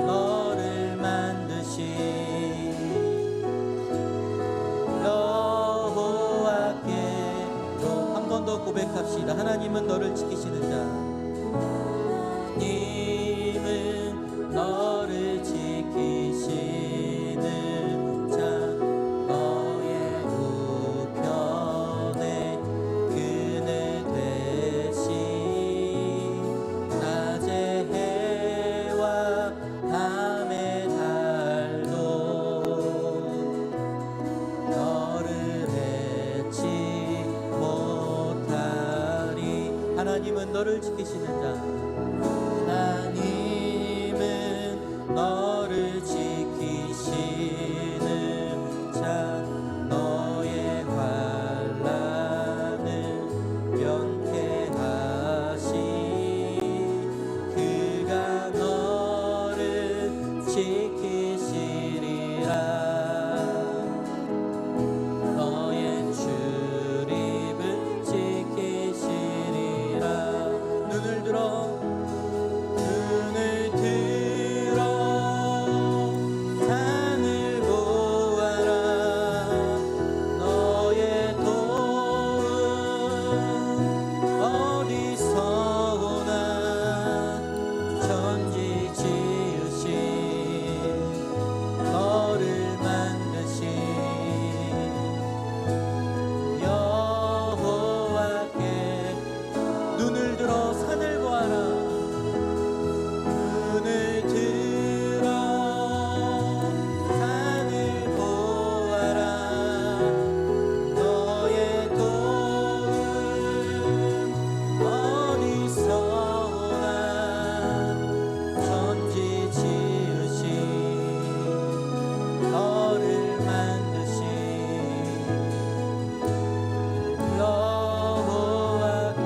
너를 만드신 여호와께로. 한 번 더 고백합시다. 하나님은 너를 지키시는 자, 하나님은 너를 지키시는 자, 너의 우편에 그늘 되시, 낮의 해와 밤의 달 하나님은 너를 지키시는 자. 하나님은 너를 지키시는 자. 너의 환난을 면케하시. 그가 너를 지키시리라. 너의 출입을 지키시리라. 눈을 들어 산을 보아라. 너의 도움 어디서 오나. 천지 지으신 너를 만드신 여호와께 눈을 들어 산을 보아라. 눈을 들어 산을 보아라. 너의 도움 어디서 오나. 천지 지으신 너를 만드신 여호와.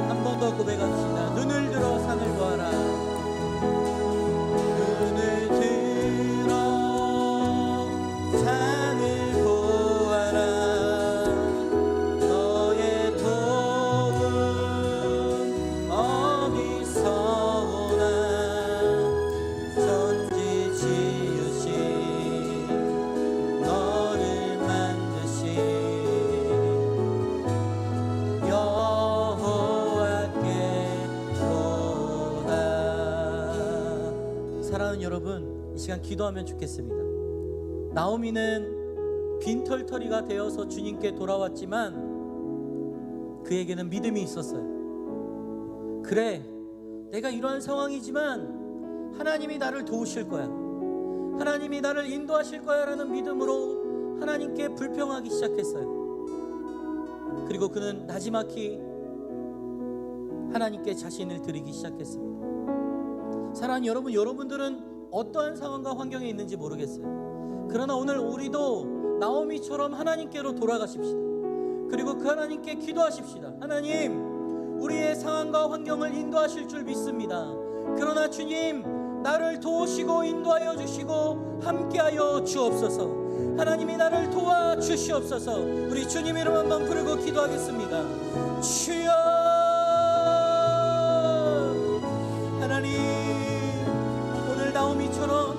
한 번 더 고백합시다. 눈을 들어 산을 보아라. 눈을 들어 산을 보아라. 너의 도움 어디서 오나. 천지 지으신 너를 만드신 여호와께로다. 사랑하는 여러분, 이 시간 기도하면 좋겠습니다. 나오미는 빈털터리가 되어서 주님께 돌아왔지만 그에게는 믿음이 있었어요. 그래, 내가 이러한 상황이지만 하나님이 나를 도우실 거야, 하나님이 나를 인도하실 거야 라는 믿음으로 하나님께 불평하기 시작했어요. 그리고 그는 나지막히 하나님께 자신을 드리기 시작했습니다. 사랑하는 여러분, 여러분들은 어떠한 상황과 환경에 있는지 모르겠어요. 그러나 오늘 우리도 나오미처럼 하나님께로 돌아가십시다. 그리고 그 하나님께 기도하십시다. 하나님, 우리의 상황과 환경을 인도하실 줄 믿습니다. 그러나 주님, 나를 도우시고 인도하여 주시고 함께하여 주옵소서. 하나님이 나를 도와주시옵소서. 우리 주님 이름 한번 부르고 기도하겠습니다. 주여, 하나님, 오늘 나오미처럼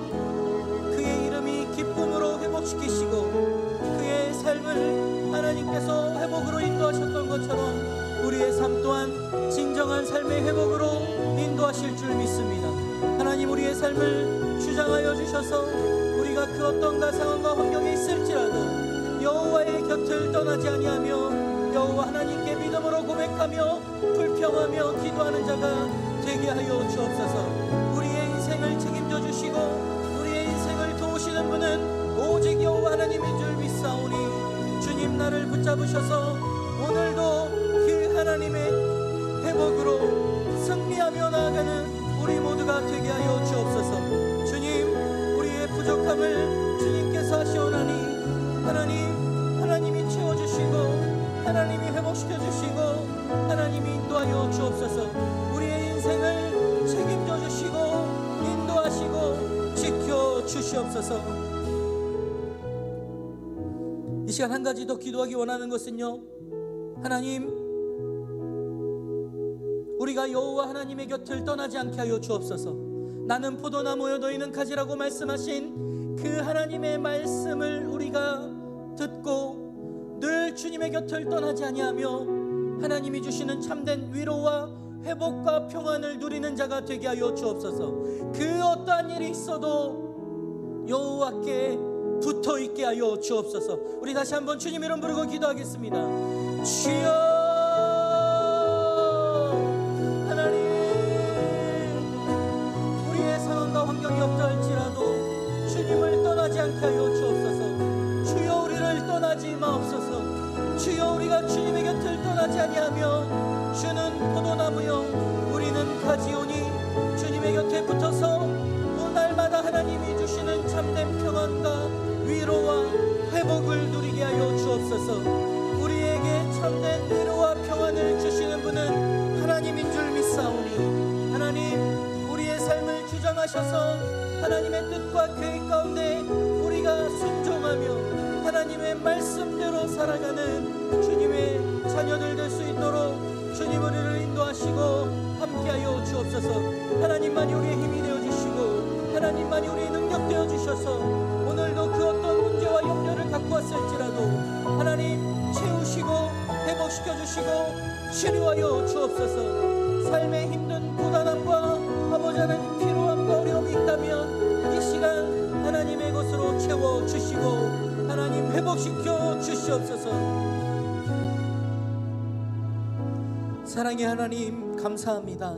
그의 이름이 기쁨으로 회복시키시고 그의 삶을 하나님께서 회복으로 인도하셨던 것처럼 우리의 삶 또한 진정한 삶의 회복으로 인도하실 줄 믿습니다. 하나님, 우리의 삶을 주장하여 주셔서 우리가 그 어떤 상황과 환경에 있을지라도 여호와의 곁을 떠나지 아니하며 여호와 하나님께 믿음으로 고백하며 불평하며 기도하는 자가 되게 하여 주옵소서. 우리의 인생을 책임져 주시고 우리의 인생을 도우시는 분은 오직 여호와 하나님인 줄 믿사오니 주님, 나를 붙잡으셔서 오늘도 그 하나님의 회복으로 승리하며 나아가는 우리 모두가 되게 하여 주옵소서. 주님, 우리의 부족함을 주님께서 하시오나니 하나님이 채워주시고 하나님이 회복시켜주시고 하나님이 인도하여 주옵소서. 우리의 인생을 책임져 주시고 인도하시고 지켜주시옵소서. 이 시간 한 가지 더 기도하기 원하는 것은요, 하나님, 우리가 여호와 하나님의 곁을 떠나지 않게 하여 주옵소서. 나는 포도나무여 너희는 가지라고 말씀하신 그 하나님의 말씀을 우리가 듣고 늘 주님의 곁을 떠나지 아니하며 하나님이 주시는 참된 위로와 회복과 평안을 누리는 자가 되게 하여 주옵소서. 그 어떠한 일이 있어도 여호와께 붙어있게 하여 주옵소서. 우리 다시 한번 주님 이름 부르고 기도하겠습니다. 주여, 하나님, 우리의 상황과 환경이 어떠할지라도 주님을 떠나지 않게 하여 주옵소서. 주여, 우리를 떠나지 마옵소서. 주여 우리가 주님의 곁을 떠나지 아니하며 주는 포도나무요 우리는 가지오니 주님의 곁에 붙어서 또 날마다 하나님이 주시는 참된 평안과 위로와 회복을 누리게 하여 주옵소서. 우리에게 참된 위로와 평안을 주시는 분은 하나님인 줄 믿사오니 하나님 우리의 삶을 주장하셔서 하나님의 뜻과 계획 가운데 우리가 순종하며 하나님의 말씀대로 살아가는 주님의 자녀들 될 수 있도록 주님 우리를 인도하시고 함께하여 주옵소서. 하나님만이 우리의 힘이 되어주시고 하나님만이 우리의 능력 되어주셔서 오늘도 그 어떤 문제와 염려를 갖고 왔을지라도 하나님 채우시고 회복시켜 주시고 치료하여 주옵소서. 삶의 힘든 고단함과 아버지 하나님 피로함과 어려움이 있다면 이 시간 하나님의 것으로 채워주시고 하나님 회복시켜 주시옵소서. 사랑의 하나님 감사합니다.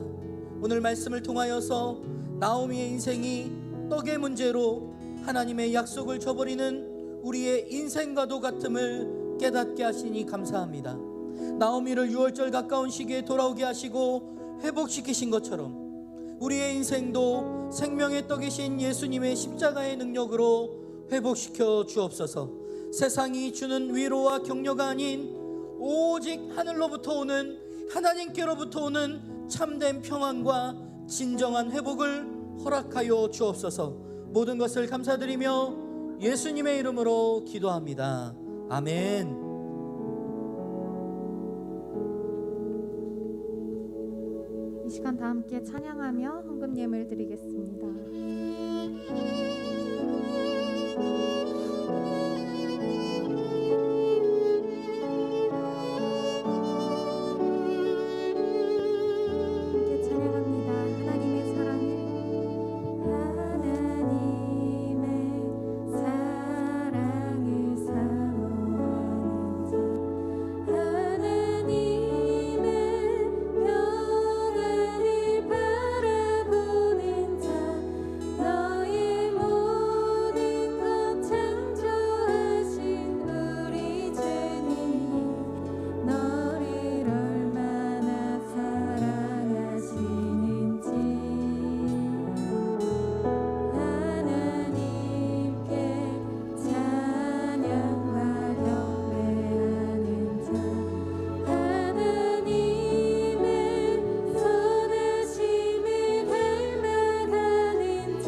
오늘 말씀을 통하여서 나오미의 인생이 떡의 문제로 하나님의 약속을 저버리는 우리의 인생과도 같음을 깨닫게 하시니 감사합니다. 나오미를 6월절 가까운 시기에 돌아오게 하시고 회복시키신 것처럼 우리의 인생도 생명의 떡이신 예수님의 십자가의 능력으로 회복시켜 주옵소서. 세상이 주는 위로와 격려가 아닌 오직 하늘로부터 오는 하나님께로부터 오는 참된 평안과 진정한 회복을 허락하여 주옵소서. 모든 것을 감사드리며 예수님의 이름으로 기도합니다. 아멘. 이 시간 다 함께 찬양하며 헌금 예물 드리겠습니다. 함께 찬양합니다. 하나님의 사랑을 사모하는 자 하나님의 평안을 바라보는 자 너의 모든 것 창조하신 우리 주님이 너를 얼마나 사랑하시는지 하나님께 찬양과 경배하는 자 하나님의 선하심을 닮아가는 자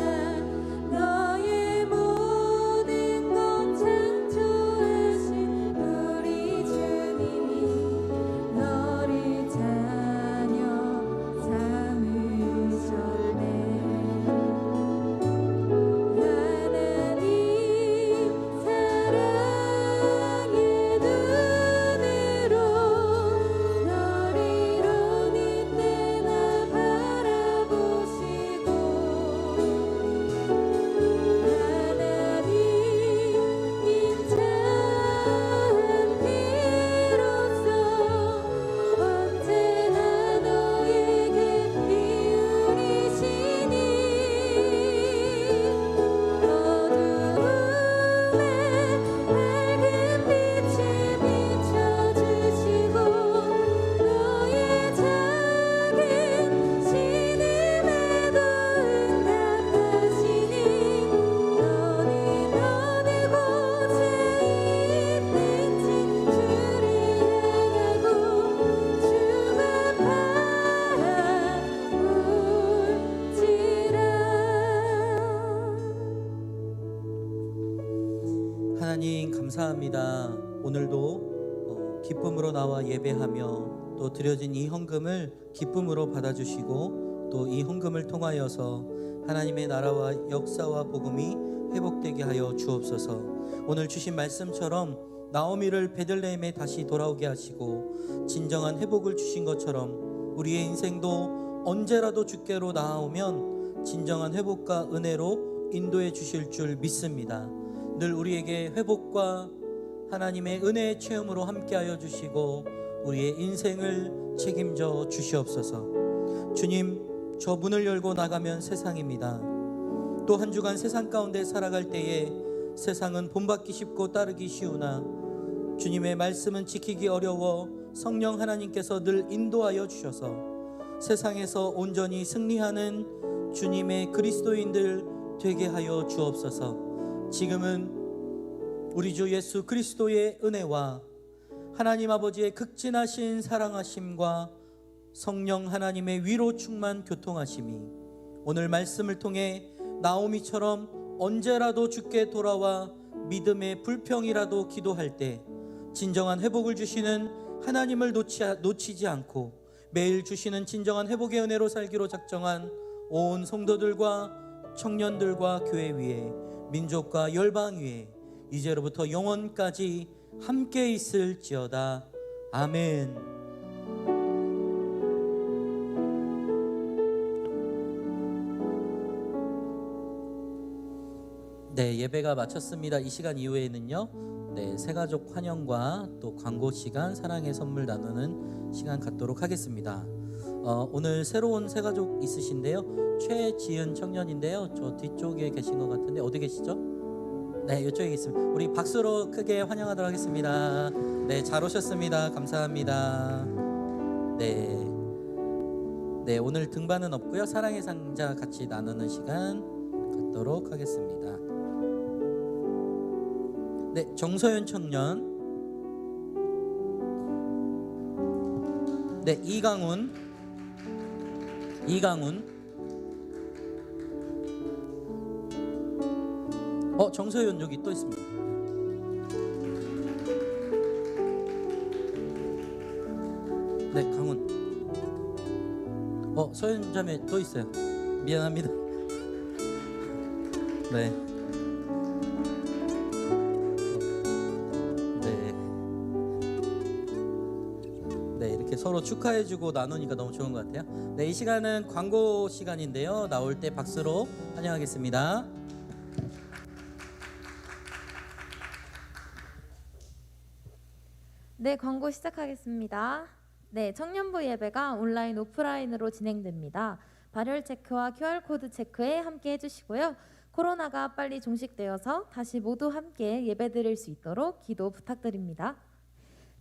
너의 모든 것 창조하신 우리 주님이 너를 자녀 삼으셨네. 하나님 사랑의 눈으로 너를 어느 때나 바라보시고 하나님 인자한 피로써 언제나 너에게 기울이시니 어두움에 밝은 빛을 비춰주시고 너의 작은 신음에도 응답하시니 너는 어느 곳에 있든지 주를 향하고 주가 바라올지라. 하나님 감사합니다. 오늘도 기쁨으로 나와 예배하며 또 드려진 이 헌금을 기쁨으로 받아주시고 또 이 헌금을 통하여서 하나님의 나라와 역사와 복음이 회복되게 하여 주옵소서. 오늘 주신 말씀처럼 나오미를 베들레헴에 다시 돌아오게 하시고 진정한 회복을 주신 것처럼 우리의 인생도 언제라도 주께로 나아오면 진정한 회복과 은혜로 인도해 주실 줄 믿습니다. 늘 우리에게 회복과 하나님의 은혜의 체험으로 함께하여 주시고 우리의 인생을 책임져 주시옵소서. 주님, 저 문을 열고 나가면 세상입니다. 또 한 주간 세상 가운데 살아갈 때에 세상은 본받기 쉽고 따르기 쉬우나 주님의 말씀은 지키기 어려워 성령 하나님께서 늘 인도하여 주셔서 세상에서 온전히 승리하는 주님의 그리스도인들 되게 하여 주옵소서. 지금은 우리 주 예수 그리스도의 은혜와 하나님 아버지의 극진하신 사랑하심과 성령 하나님의 위로 충만 교통하심이 오늘 말씀을 통해 나오미처럼 언제라도 주께 돌아와 믿음의 불평이라도 기도할 때 진정한 회복을 주시는 하나님을 놓치지 않고 매일 주시는 진정한 회복의 은혜로 살기로 작정한 온 성도들과 청년들과 교회 위에 민족과 열방 위에 이제로부터 영원까지 함께 있을지어다. 아멘. 네, 예배가 마쳤습니다. 이 시간 이후에는요, 새가족 환영과 또 광고 시간, 사랑의 선물 나누는 시간 갖도록 하겠습니다. 오늘 새로운 새가족 있으신데요, 최지은 청년인데요, 저 뒤쪽에 계신 것 같은데 어디 계시죠? 네, 이쪽에 있습니다. 우리 박수로 크게 환영하도록 하겠습니다. 네, 잘 오셨습니다. 감사합니다. 네, 오늘 등반은 없고요, 사랑의 상자 같이 나누는 시간 갖도록 하겠습니다. 네, 정서연 청년. 네, 이강훈. 정서연 여기 또 있습니다. 네, 강훈. 서연 자매 또 있어요. 미안합니다. 네. 네, 이렇게 서로 축하해주고 나누니까 너무 좋은 것 같아요. 네, 이 시간은 광고 시간인데요, 나올 때 박수로 환영하겠습니다. 네, 광고 시작하겠습니다. 네, 청년부 예배가 온라인 오프라인으로 진행됩니다. 발열 체크와 QR코드 체크에 함께 해주시고요. 코로나가 빨리 종식되어서 다시 모두 함께 예배드릴 수 있도록 기도 부탁드립니다.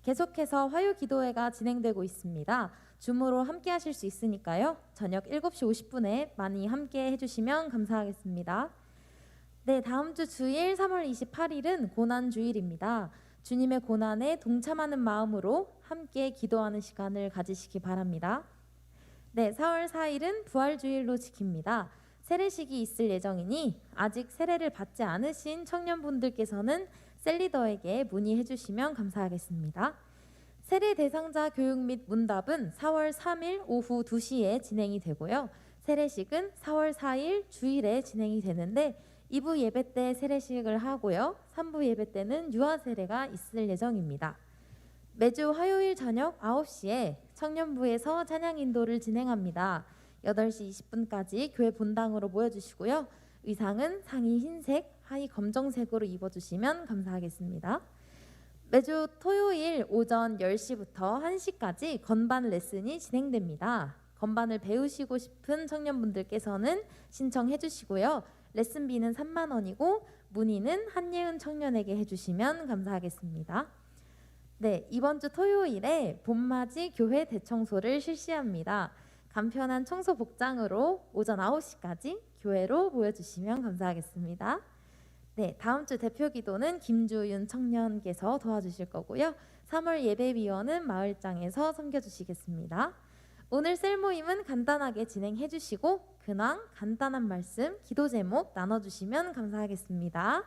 계속해서 화요 기도회가 진행되고 있습니다. 줌으로 함께 하실 수 있으니까요, 저녁 7시 50분에 많이 함께 해주시면 감사하겠습니다. 네, 다음 주 주일 3월 28일은 고난주일입니다. 주님의 고난에 동참하는 마음으로 함께 기도하는 시간을 가지시기 바랍니다. 네, 4월 4일은 부활주일로 지킵니다. 세례식이 있을 예정이니 아직 세례를 받지 않으신 청년분들께서는 셀리더에게 문의해 주시면 감사하겠습니다. 세례 대상자 교육 및 문답은 4월 3일 오후 2시에 진행이 되고요. 세례식은 4월 4일 주일에 진행이 되는데 2부 예배 때 세례식을 하고요. 3부 예배 때는 유아 세례가 있을 예정입니다. 매주 화요일 저녁 9시에 청년부에서 찬양 인도를 진행합니다. 8시 20분까지 교회 본당으로 모여주시고요. 의상은 상의 흰색, 하의 검정색으로 입어주시면 감사하겠습니다. 매주 토요일 오전 10시부터 1시까지 건반 레슨이 진행됩니다. 건반을 배우시고 싶은 청년분들께서는 신청해 주시고요. 레슨비는 3만 원이고 문의는 한예은 청년에게 해주시면 감사하겠습니다. 네, 이번 주 토요일에 봄맞이 교회 대청소를 실시합니다. 간편한 청소 복장으로 오전 9시까지 교회로 모여주시면 감사하겠습니다. 네, 다음 주 대표 기도는 김주윤 청년께서 도와주실 거고요. 3월 예배위원은 마을장에서 섬겨주시겠습니다. 오늘 셀 모임은 간단하게 진행해 주시고 근황, 간단한 말씀, 기도 제목 나눠주시면 감사하겠습니다.